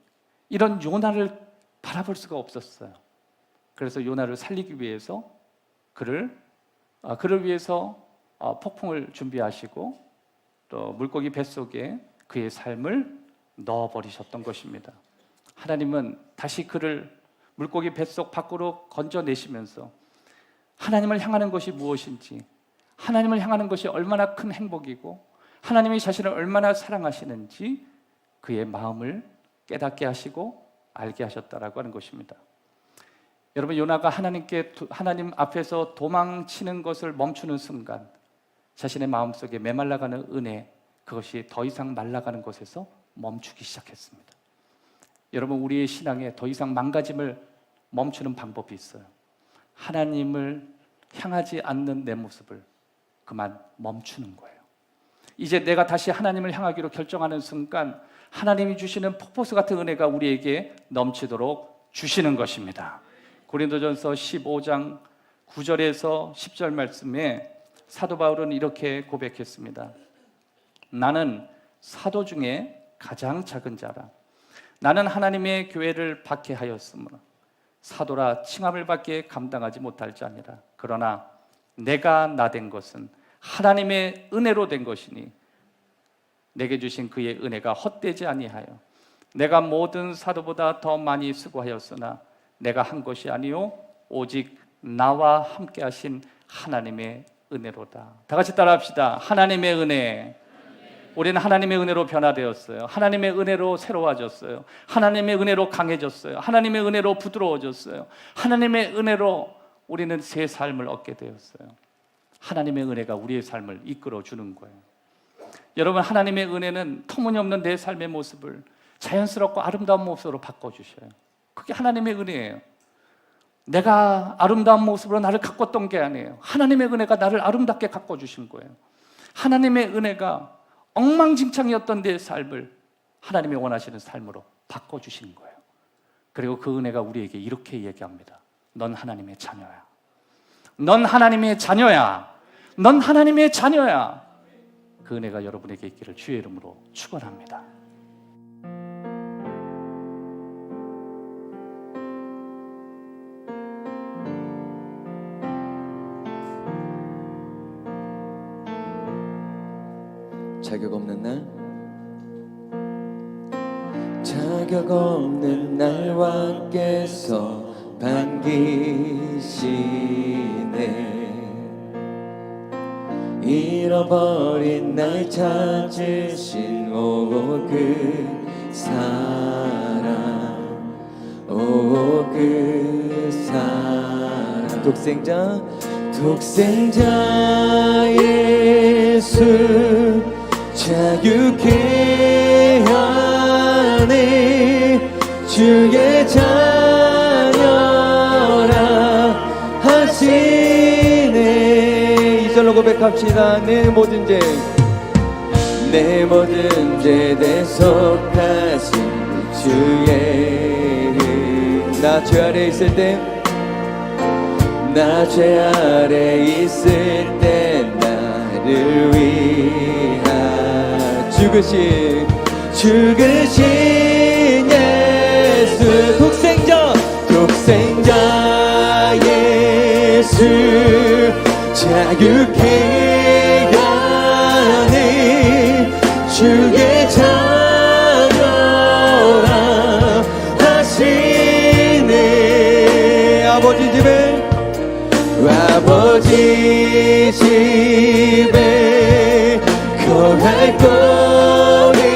Speaker 3: 이런 요나를 바라볼 수가 없었어요. 그래서 요나를 살리기 위해서 그를 위해서 폭풍을 준비하시고 또 물고기 뱃속에 그의 삶을 넣어버리셨던 것입니다. 하나님은 다시 그를 물고기 뱃속 밖으로 건져내시면서 하나님을 향하는 것이 무엇인지, 하나님을 향하는 것이 얼마나 큰 행복이고 하나님이 자신을 얼마나 사랑하시는지 그의 마음을 깨닫게 하시고 알게 하셨다라고 하는 것입니다. 여러분, 요나가 하나님 앞에서 도망치는 것을 멈추는 순간 자신의 마음속에 메말라가는 은혜, 그것이 더 이상 말라가는 것에서 멈추기 시작했습니다. 여러분, 우리의 신앙에 더 이상 망가짐을 멈추는 방법이 있어요. 하나님을 향하지 않는 내 모습을 그만 멈추는 거예요. 이제 내가 다시 하나님을 향하기로 결정하는 순간 하나님이 주시는 폭포수 같은 은혜가 우리에게 넘치도록 주시는 것입니다. 고린도전서 15장 9절에서 10절 말씀에 사도 바울은 이렇게 고백했습니다. 나는 사도 중에 가장 작은 자라. 나는 하나님의 교회를 박해하였으므로 사도라 칭함을 받기에 감당하지 못할 자니라. 그러나 내가 나된 것은 하나님의 은혜로 된 것이니 내게 주신 그의 은혜가 헛되지 아니하여 내가 모든 사도보다 더 많이 수고하였으나 내가 한 것이 아니요 오직 나와 함께 하신 하나님의 은혜로다. 다 같이 따라합시다. 하나님의 은혜. 우리는 하나님의 은혜로 변화되었어요. 하나님의 은혜로 새로워졌어요. 하나님의 은혜로 강해졌어요. 하나님의 은혜로 부드러워졌어요. 하나님의 은혜로 우리는 새 삶을 얻게 되었어요. 하나님의 은혜가 우리의 삶을 이끌어 주는 거예요. 여러분, 하나님의 은혜는 터무니없는 내 삶의 모습을 자연스럽고 아름다운 모습으로 바꿔주셔요. 그게 하나님의 은혜예요. 내가 아름다운 모습으로 나를 가꿨던 게 아니에요. 하나님의 은혜가 나를 아름답게 가꿔주신 거예요. 하나님의 은혜가 엉망진창이었던 내 삶을 하나님이 원하시는 삶으로 바꿔주신 거예요. 그리고 그 은혜가 우리에게 이렇게 얘기합니다. 넌 하나님의 자녀야. 넌 하나님의 자녀야. 넌 하나님의 자녀야. 그 은혜가 여러분에게 있기를 주의 이름으로 축원합니다.
Speaker 4: 자격 없는 날, 자격 없는 날 왕께서 반기시네. 잃어버린 날 찾으신 그 사랑, 그 사랑. 독생자 예수 자유케 하네. 주의 자녀라 하시네. 이절로 고백합시다. 내 모든 죄 대속하신 주의 나 죄 아래 있을 때, 나 죄 아래 있을 때 나 우리를 위한 죽으신 예수 독생자 예수 자유케 하네 주의 자녀라 하시네 아버지 집에 거할 것인데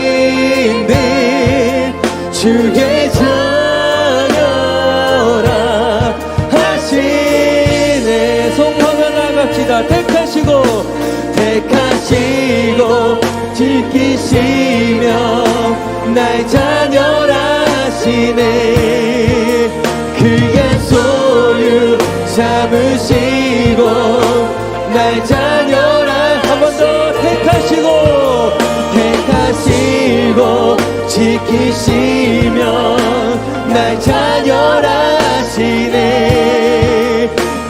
Speaker 4: 주의 자녀라 하시네 성화가 나갑시다 택하시고 지키시며 나의 자녀라 하시네 그의 소유 삼으시고 나의 자녀라 한 번 더 택하시고 지키시며 나의 자녀라 하시네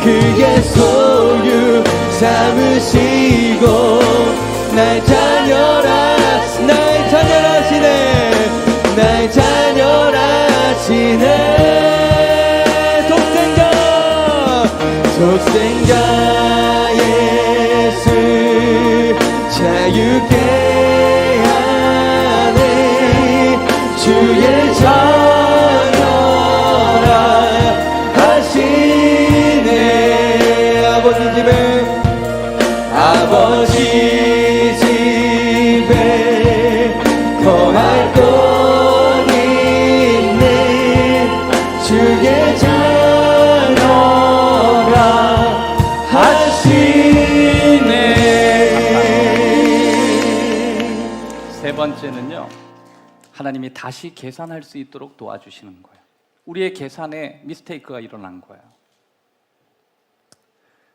Speaker 4: 그의 소유 삼으시고 나의 자녀라 하시네 나의 자녀라 하시네 독생자 예수 자유케 하네 주의 자녀라 하시네 아버지 집에 거할 것 있네 주의 자녀라 하시네
Speaker 3: 세 번째는요, 하나님이 다시 계산할 수 있도록 도와주시는 거예요. 우리의 계산에 미스테이크가 일어난 거예요.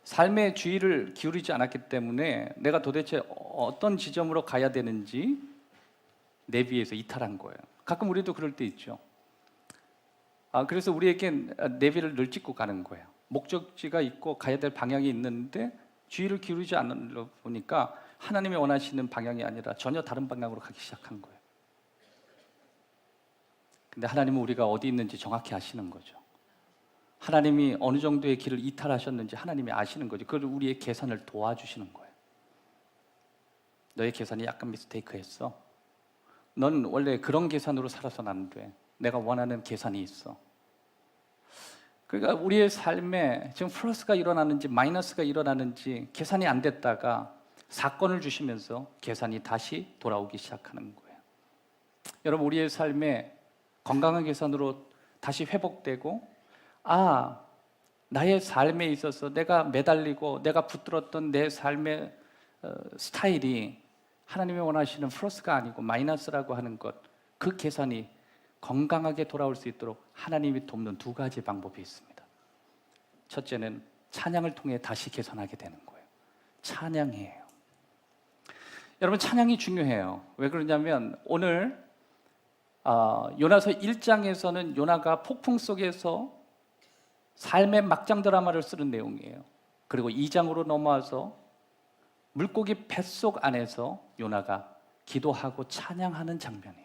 Speaker 3: 삶의 주의를 기울이지 않았기 때문에 내가 도대체 어떤 지점으로 가야 되는지 내비에서 이탈한 거예요. 가끔 우리도 그럴 때 있죠. 그래서 우리에게 내비를 늘 찍고 가는 거예요. 목적지가 있고 가야 될 방향이 있는데 주의를 기울이지 않으려 보니까 하나님이 원하시는 방향이 아니라 전혀 다른 방향으로 가기 시작한 거예요. 근데 하나님은 우리가 어디 있는지 정확히 아시는 거죠. 하나님이 어느 정도의 길을 이탈하셨는지 하나님이 아시는 거죠. 그걸 우리의 계산을 도와주시는 거예요. 너의 계산이 약간 미스테이크했어. 넌 원래 그런 계산으로 살아서는 안 돼. 내가 원하는 계산이 있어. 그러니까 우리의 삶에 지금 플러스가 일어나는지 마이너스가 일어나는지 계산이 안 됐다가 사건을 주시면서 계산이 다시 돌아오기 시작하는 거예요. 여러분, 우리의 삶에 건강한 계산으로 다시 회복되고, 나의 삶에 있어서 내가 매달리고 내가 붙들었던 내 삶의 스타일이 하나님이 원하시는 플러스가 아니고 마이너스라고 하는 것, 그 계산이 건강하게 돌아올 수 있도록 하나님이 돕는 두 가지 방법이 있습니다. 첫째는 찬양을 통해 다시 계산하게 되는 거예요. 찬양이에요. 여러분, 찬양이 중요해요. 왜 그러냐면 오늘 요나서 1장에서는 요나가 폭풍 속에서 삶의 막장 드라마를 쓰는 내용이에요. 그리고 2장으로 넘어와서 물고기 뱃속 안에서 요나가 기도하고 찬양하는 장면이에요.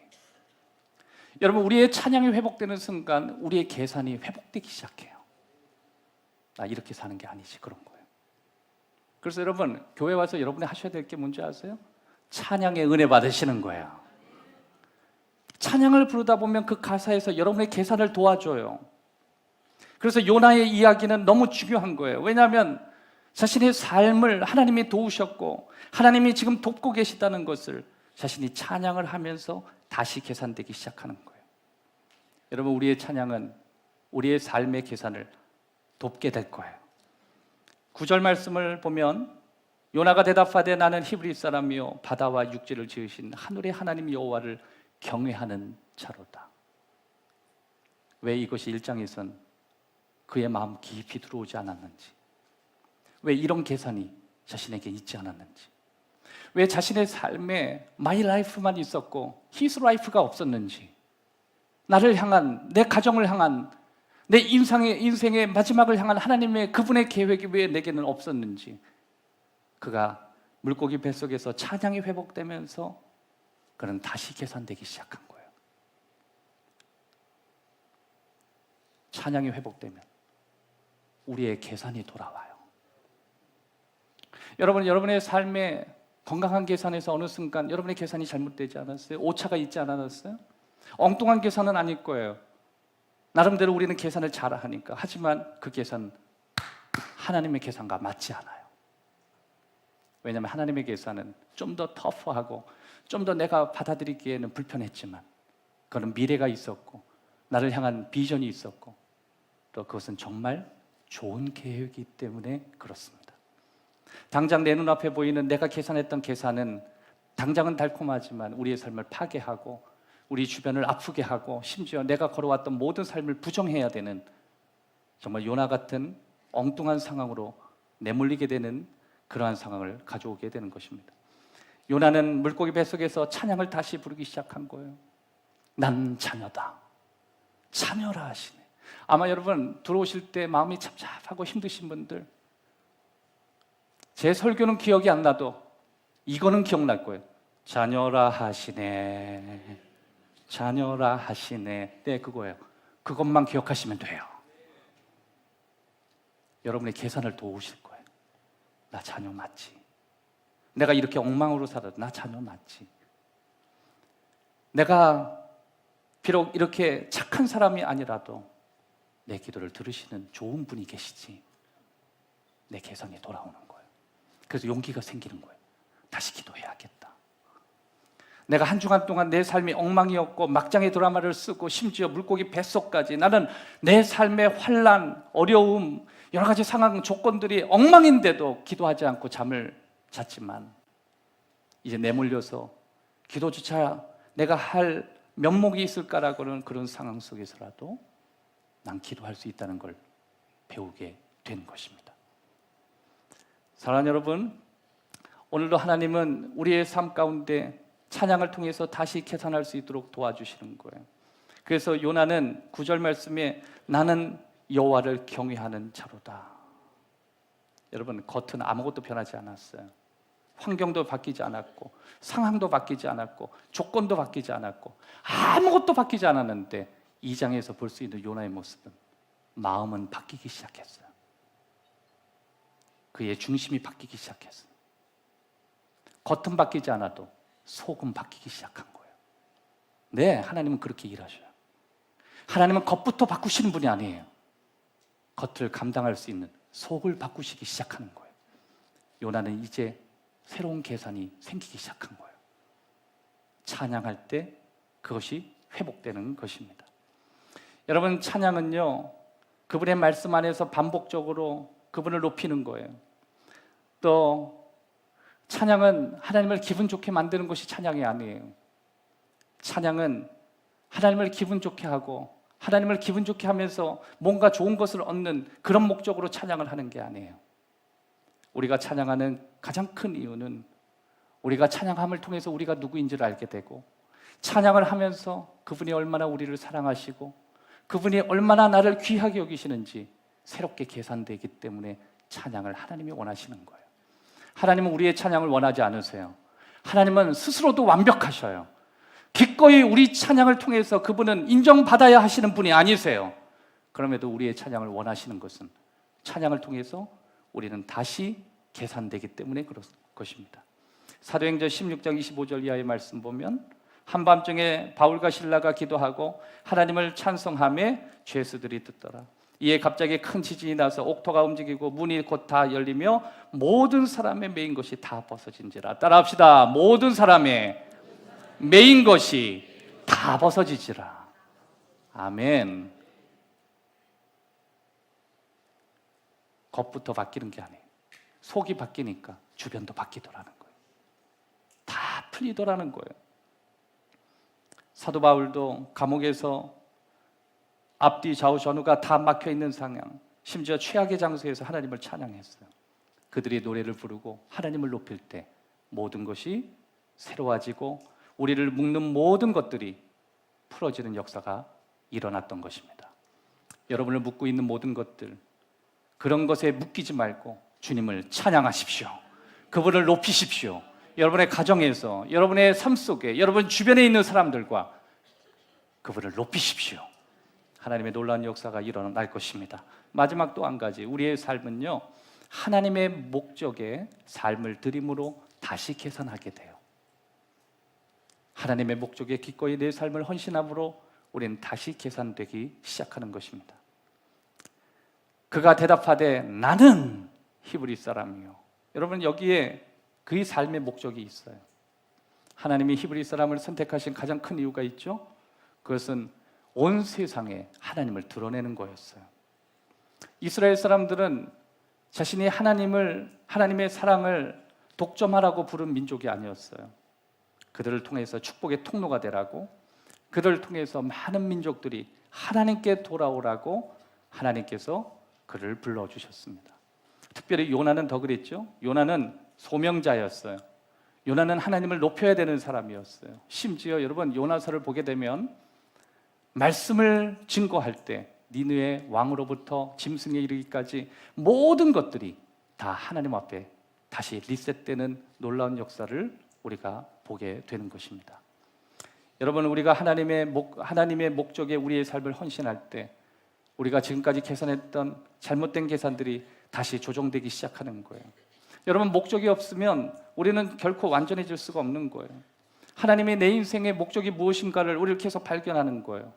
Speaker 3: 여러분, 우리의 찬양이 회복되는 순간 우리의 계산이 회복되기 시작해요. 나 이렇게 사는 게 아니지, 그런 거예요. 그래서 여러분, 교회 와서 여러분이 하셔야 될 게 뭔지 아세요? 찬양의 은혜 받으시는 거예요. 찬양을 부르다 보면 그 가사에서 여러분의 계산을 도와줘요. 그래서 요나의 이야기는 너무 중요한 거예요. 왜냐하면 자신의 삶을 하나님이 도우셨고 하나님이 지금 돕고 계시다는 것을 자신이 찬양을 하면서 다시 계산되기 시작하는 거예요. 여러분, 우리의 찬양은 우리의 삶의 계산을 돕게 될 거예요. 9절 말씀을 보면 요나가 대답하되 나는 히브리 사람이요 바다와 육지를 지으신 하늘의 하나님 여호와를 경외하는 자로다. 왜 이것이 1장에선 그의 마음 깊이 들어오지 않았는지, 왜 이런 계산이 자신에게 있지 않았는지, 왜 자신의 삶에 마이 라이프만 있었고 히스 라이프가 없었는지, 나를 향한, 내 가정을 향한, 내 인생의 마지막을 향한 하나님의 그분의 계획이 왜 내게는 없었는지, 그가 물고기 뱃속에서 찬양이 회복되면서 그는 다시 계산되기 시작한 거예요. 찬양이 회복되면 우리의 계산이 돌아와요. 여러분, 여러분의 삶에 건강한 계산에서 어느 순간 여러분의 계산이 잘못되지 않았어요? 오차가 있지 않았어요? 엉뚱한 계산은 아닐 거예요. 나름대로 우리는 계산을 잘 하니까. 하지만 그 계산 하나님의 계산과 맞지 않아요. 왜냐하면 하나님의 계산은 좀 더 터프하고 좀 더 내가 받아들이기에는 불편했지만 그런 미래가 있었고 나를 향한 비전이 있었고 또 그것은 정말 좋은 계획이기 때문에 그렇습니다. 당장 내 눈앞에 보이는 내가 계산했던 계산은 당장은 달콤하지만 우리의 삶을 파괴하고 우리 주변을 아프게 하고 심지어 내가 걸어왔던 모든 삶을 부정해야 되는 정말 요나 같은 엉뚱한 상황으로 내몰리게 되는 그러한 상황을 가져오게 되는 것입니다. 요나는 물고기 뱃속에서 찬양을 다시 부르기 시작한 거예요. 난 자녀다. 자녀라 하시네. 아마 여러분 들어오실 때 마음이 답답하고 힘드신 분들, 제 설교는 기억이 안 나도 이거는 기억날 거예요. 자녀라 하시네. 자녀라 하시네. 네, 그거예요. 그것만 기억하시면 돼요. 여러분의 계산을 도우실 거예요. 나 자녀 맞지? 내가 이렇게 엉망으로 살아도 나 자녀 맞지? 내가 비록 이렇게 착한 사람이 아니라도 내 기도를 들으시는 좋은 분이 계시지. 내 계산이 돌아오는 거예요. 그래서 용기가 생기는 거예요. 다시 기도해야겠다. 내가 한 주간 동안 내 삶이 엉망이었고 막장의 드라마를 쓰고 심지어 물고기 뱃속까지 나는 내 삶의 환난, 어려움, 여러 가지 상황, 조건들이 엉망인데도 기도하지 않고 잠을 잤지만 이제 내몰려서 기도조차 내가 할 면목이 있을까라고는 그런 상황 속에서라도 난 기도할 수 있다는 걸 배우게 된 것입니다. 사랑하는 여러분, 오늘도 하나님은 우리의 삶 가운데 찬양을 통해서 다시 계산할 수 있도록 도와주시는 거예요. 그래서 요나는 9절 말씀에 나는 여호와를 경외하는 자로다. 여러분, 겉은 아무것도 변하지 않았어요. 환경도 바뀌지 않았고 상황도 바뀌지 않았고 조건도 바뀌지 않았고 아무것도 바뀌지 않았는데 2장에서 볼 수 있는 요나의 모습은 마음은 바뀌기 시작했어요. 그의 중심이 바뀌기 시작했어요. 겉은 바뀌지 않아도 속은 바뀌기 시작한 거예요. 네, 하나님은 그렇게 일하셔요. 하나님은 겉부터 바꾸시는 분이 아니에요. 겉을 감당할 수 있는 속을 바꾸시기 시작하는 거예요. 요나는 이제 새로운 계산이 생기기 시작한 거예요. 찬양할 때 그것이 회복되는 것입니다. 여러분, 찬양은요, 그분의 말씀 안에서 반복적으로 그분을 높이는 거예요. 또 찬양은 하나님을 기분 좋게 만드는 것이 찬양이 아니에요. 찬양은 하나님을 기분 좋게 하고 하나님을 기분 좋게 하면서 뭔가 좋은 것을 얻는 그런 목적으로 찬양을 하는 게 아니에요. 우리가 찬양하는 가장 큰 이유는 우리가 찬양함을 통해서 우리가 누구인지를 알게 되고 찬양을 하면서 그분이 얼마나 우리를 사랑하시고 그분이 얼마나 나를 귀하게 여기시는지 새롭게 계산되기 때문에 찬양을 하나님이 원하시는 거예요. 하나님은 우리의 찬양을 원하지 않으세요. 하나님은 스스로도 완벽하셔요. 기꺼이 우리 찬양을 통해서 그분은 인정받아야 하시는 분이 아니세요. 그럼에도 우리의 찬양을 원하시는 것은 찬양을 통해서 우리는 다시 계산되기 때문에 그런 것입니다. 사도행전 16장 25절 이하의 말씀 보면 한밤중에 바울과 실라가 기도하고 하나님을 찬송하며 죄수들이 듣더라. 이에 갑자기 큰 지진이 나서 옥토가 움직이고 문이 곧 다 열리며 모든 사람의 매인 것이 다 벗어진지라. 따라합시다. 모든 사람의 매인 것이 다 벗어지지라. 아멘. 겉부터 바뀌는 게 아니에요. 속이 바뀌니까 주변도 바뀌더라는 거예요. 다 풀리더라는 거예요. 사도 바울도 감옥에서 앞뒤 좌우 전후가 다 막혀있는 상황, 심지어 최악의 장소에서 하나님을 찬양했어요. 그들이 노래를 부르고 하나님을 높일 때 모든 것이 새로워지고 우리를 묶는 모든 것들이 풀어지는 역사가 일어났던 것입니다. 여러분을 묶고 있는 모든 것들, 그런 것에 묶이지 말고 주님을 찬양하십시오. 그분을 높이십시오. 여러분의 가정에서, 여러분의 삶 속에, 여러분 주변에 있는 사람들과 그분을 높이십시오. 하나님의 놀라운 역사가 일어날 것입니다. 마지막 또 한 가지, 우리의 삶은요, 하나님의 목적에 삶을 드림으로 다시 개선하게 돼요. 하나님의 목적에 기꺼이 내 삶을 헌신함으로 우리는 다시 개선되기 시작하는 것입니다. 그가 대답하되 나는 히브리 사람이요. 여러분, 여기에 그의 삶의 목적이 있어요. 하나님이 히브리 사람을 선택하신 가장 큰 이유가 있죠. 그것은 온 세상에 하나님을 드러내는 거였어요. 이스라엘 사람들은 자신이 하나님의 사랑을 독점하라고 부른 민족이 아니었어요. 그들을 통해서 축복의 통로가 되라고, 그들을 통해서 많은 민족들이 하나님께 돌아오라고 하나님께서 그를 불러주셨습니다. 특별히 요나는 더 그랬죠. 요나는 소명자였어요. 요나는 하나님을 높여야 되는 사람이었어요. 심지어 여러분, 요나서를 보게 되면 말씀을 증거할 때 니느웨 왕으로부터 짐승에 이르기까지 모든 것들이 다 하나님 앞에 다시 리셋되는 놀라운 역사를 우리가 보게 되는 것입니다. 여러분, 우리가 하나님의 목적에 우리의 삶을 헌신할 때 우리가 지금까지 계산했던 잘못된 계산들이 다시 조정되기 시작하는 거예요. 여러분, 목적이 없으면 우리는 결코 완전해질 수가 없는 거예요. 하나님의 내 인생의 목적이 무엇인가를 우리를 계속 발견하는 거예요.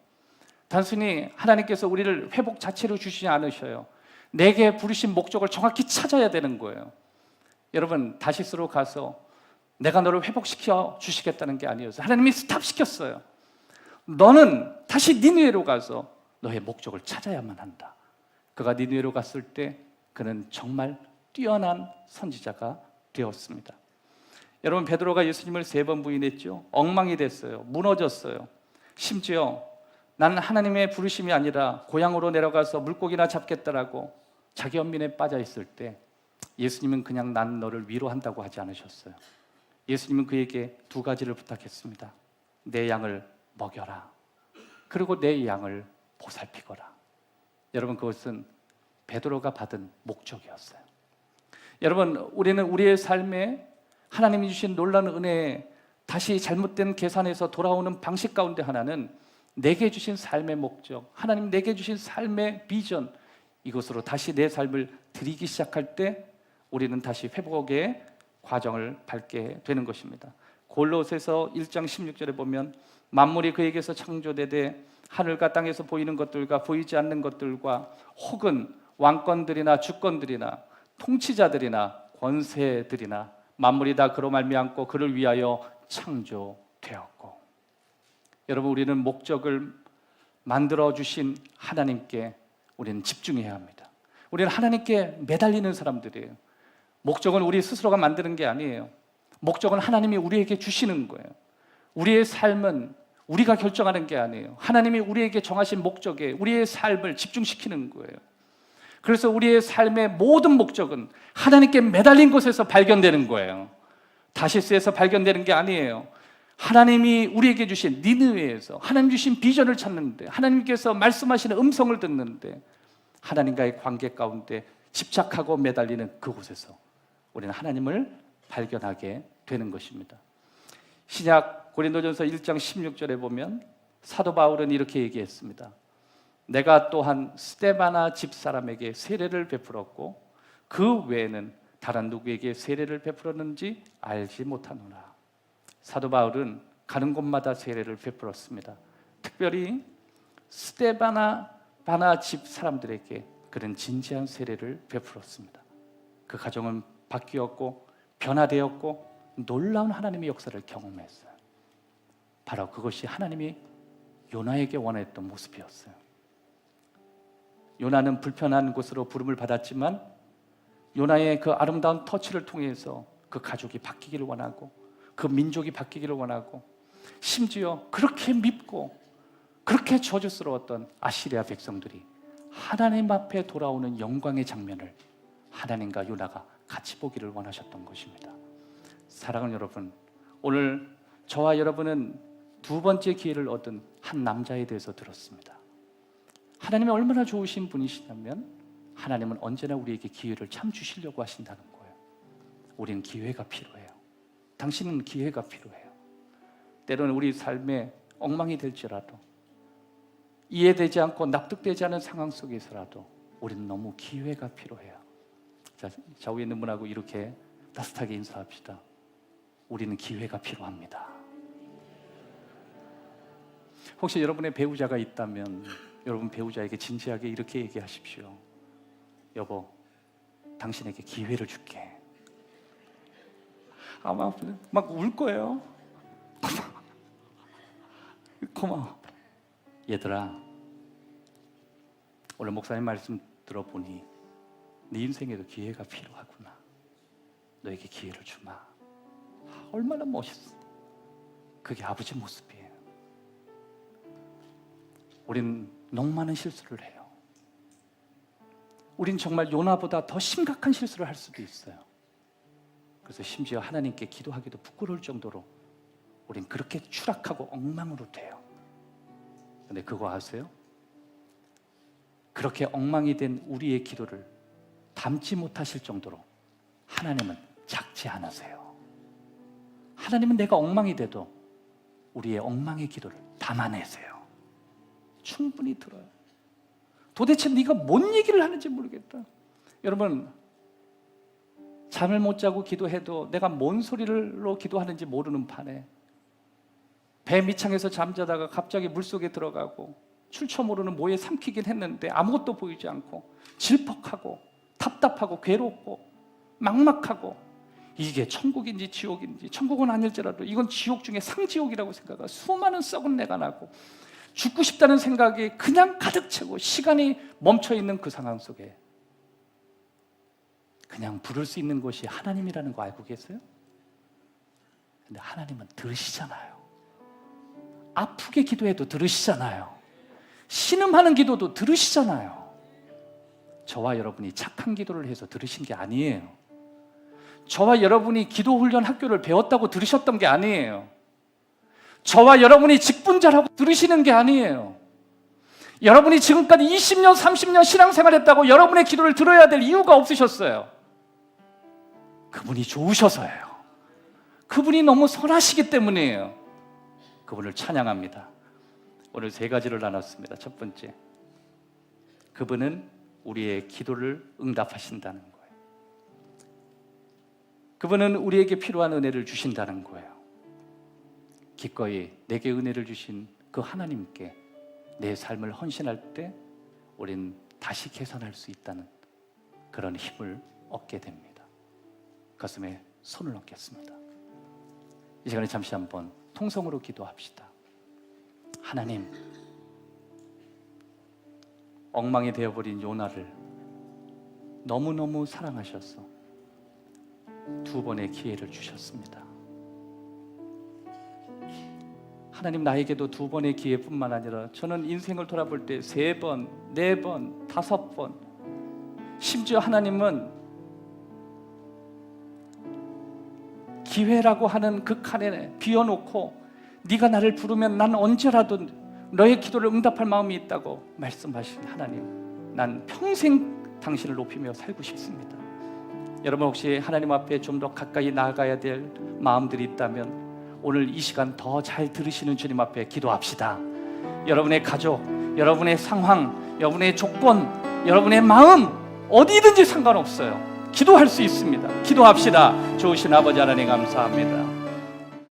Speaker 3: 단순히 하나님께서 우리를 회복 자체로 주시지 않으셔요. 내게 부르신 목적을 정확히 찾아야 되는 거예요. 여러분, 다시스로 가서 내가 너를 회복시켜 주시겠다는 게 아니었어요. 하나님이 스탑시켰어요. 너는 다시 니느웨로 가서 너의 목적을 찾아야만 한다. 그가 니느웨로 갔을 때 그는 정말 뛰어난 선지자가 되었습니다. 여러분, 베드로가 예수님을 3번 부인했죠. 엉망이 됐어요. 무너졌어요. 심지어 나는 하나님의 부르심이 아니라 고향으로 내려가서 물고기나 잡겠다라고 자기 연민에 빠져 있을 때 예수님은 그냥 난 너를 위로한다고 하지 않으셨어요. 예수님은 그에게 2가지를 부탁했습니다. 내 양을 먹여라. 그리고 내 양을 보살피거라. 여러분, 그것은 베드로가 받은 목적이었어요. 여러분, 우리는 우리의 삶에 하나님이 주신 놀라운 은혜에 다시 잘못된 계산에서 돌아오는 방식 가운데 하나는 내게 주신 삶의 목적, 하나님 내게 주신 삶의 비전, 이것으로 다시 내 삶을 드리기 시작할 때 우리는 다시 회복의 과정을 밟게 되는 것입니다. 골로새서 1장 16절에 보면 만물이 그에게서 창조되되 하늘과 땅에서 보이는 것들과 보이지 않는 것들과 혹은 왕권들이나 주권들이나 통치자들이나 권세들이나 만물이 다 그로 말미암고 그를 위하여 창조되었고. 여러분, 우리는 목적을 만들어 주신 하나님께 우리는 집중해야 합니다. 우리는 하나님께 매달리는 사람들이에요. 목적은 우리 스스로가 만드는 게 아니에요. 목적은 하나님이 우리에게 주시는 거예요. 우리의 삶은 우리가 결정하는 게 아니에요. 하나님이 우리에게 정하신 목적에 우리의 삶을 집중시키는 거예요. 그래서 우리의 삶의 모든 목적은 하나님께 매달린 곳에서 발견되는 거예요. 다시스에서 발견되는 게 아니에요. 하나님이 우리에게 주신 니느웨에서 하나님 주신 비전을 찾는데, 하나님께서 말씀하시는 음성을 듣는데, 하나님과의 관계 가운데 집착하고 매달리는 그곳에서 우리는 하나님을 발견하게 되는 것입니다. 신약 고린도전서 1장 16절에 보면 사도 바울은 이렇게 얘기했습니다. 내가 또한 스데바나 집사람에게 세례를 베풀었고 그 외에는 다른 누구에게 세례를 베풀었는지 알지 못하노라. 사도 바울은 가는 곳마다 세례를 베풀었습니다. 특별히 스데바나 집 사람들에게 그런 진지한 세례를 베풀었습니다. 그 가정은 바뀌었고 변화되었고 놀라운 하나님의 역사를 경험했어요. 바로 그것이 하나님이 요나에게 원했던 모습이었어요. 요나는 불편한 곳으로 부름을 받았지만 요나의 그 아름다운 터치를 통해서 그 가족이 바뀌기를 원하고 그 민족이 바뀌기를 원하고 심지어 그렇게 밉고 그렇게 저주스러웠던 아시리아 백성들이 하나님 앞에 돌아오는 영광의 장면을 하나님과 요나가 같이 보기를 원하셨던 것입니다. 사랑하는 여러분, 오늘 저와 여러분은 2번째 기회를 얻은 한 남자에 대해서 들었습니다. 하나님이 얼마나 좋으신 분이시냐면 하나님은 언제나 우리에게 기회를 참 주시려고 하신다는 거예요. 우리는 기회가 필요해요. 당신은 기회가 필요해요. 때로는 우리 삶에 엉망이 될지라도, 이해되지 않고 납득되지 않은 상황 속에서라도 우리는 너무 기회가 필요해요. 자, 좌우에 있는 분하고 이렇게 따뜻하게 인사합시다. 우리는 기회가 필요합니다. 혹시 여러분의 배우자가 있다면 여러분 배우자에게 진지하게 이렇게 얘기하십시오. 여보, 당신에게 기회를 줄게. 아마 막 울 거예요. 고마워. 얘들아, 오늘 목사님 말씀 들어보니 네 인생에도 기회가 필요하구나. 너에게 기회를 주마. 얼마나 멋있어. 그게 아버지 모습이에요. 우린 너무 많은 실수를 해요. 우린 정말 요나보다 더 심각한 실수를 할 수도 있어요. 그래서 심지어 하나님께 기도하기도 부끄러울 정도로 우린 그렇게 추락하고 엉망으로 돼요. 근데 그거 아세요? 그렇게 엉망이 된 우리의 기도를 담지 못하실 정도로 하나님은 작지 않으세요. 하나님은 내가 엉망이 돼도 우리의 엉망의 기도를 담아내세요. 충분히 들어요. 도대체 네가 뭔 얘기를 하는지 모르겠다. 여러분, 잠을 못 자고 기도해도 내가 뭔 소리로 기도하는지 모르는 판에 배 밑창에서 잠자다가 갑자기 물속에 들어가고 출처 모르는 모에 삼키긴 했는데 아무것도 보이지 않고 질퍽하고 답답하고 괴롭고 막막하고 이게 천국인지 지옥인지, 천국은 아닐지라도 이건 지옥 중에 상지옥이라고 생각하고 수많은 썩은 내가 나고 죽고 싶다는 생각이 그냥 가득 차고 시간이 멈춰있는 그 상황 속에 그냥 부를 수 있는 것이 하나님이라는 거 알고 계세요? 근데 하나님은 들으시잖아요. 아프게 기도해도 들으시잖아요. 신음하는 기도도 들으시잖아요. 저와 여러분이 착한 기도를 해서 들으신 게 아니에요. 저와 여러분이 기도 훈련 학교를 배웠다고 들으셨던 게 아니에요. 저와 여러분이 직분자라고 들으시는 게 아니에요. 여러분이 지금까지 20년, 30년 신앙생활했다고 여러분의 기도를 들어야 될 이유가 없으셨어요. 그분이 좋으셔서예요. 그분이 너무 선하시기 때문이에요. 그분을 찬양합니다. 오늘 3가지를 나눴습니다. 첫 번째, 그분은 우리의 기도를 응답하신다는 거예요. 그분은 우리에게 필요한 은혜를 주신다는 거예요. 기꺼이 내게 은혜를 주신 그 하나님께 내 삶을 헌신할 때 우린 다시 개선할 수 있다는 그런 힘을 얻게 됩니다. 가슴에 손을 얹겠습니다. 이 시간에 잠시 한번 통성으로 기도합시다. 하나님, 엉망이 되어버린 요나를 너무너무 사랑하셔서 2번의 기회를 주셨습니다. 하나님, 나에게도 2번의 기회뿐만 아니라 저는 인생을 돌아볼 때 3번, 4번, 5번, 심지어 하나님은 기회라고 하는 그 칸에 비워놓고 네가 나를 부르면 난 언제라도 너의 기도를 응답할 마음이 있다고 말씀하신 하나님, 난 평생 당신을 높이며 살고 싶습니다. 여러분, 혹시 하나님 앞에 좀 더 가까이 나아가야 될 마음들이 있다면 오늘 이 시간 더 잘 들으시는 주님 앞에 기도합시다. 여러분의 가족, 여러분의 상황, 여러분의 조건, 여러분의 마음 어디든지 상관없어요. 기도할 수 있습니다. 기도합시다. 좋으신 아버지 하나님 감사합니다.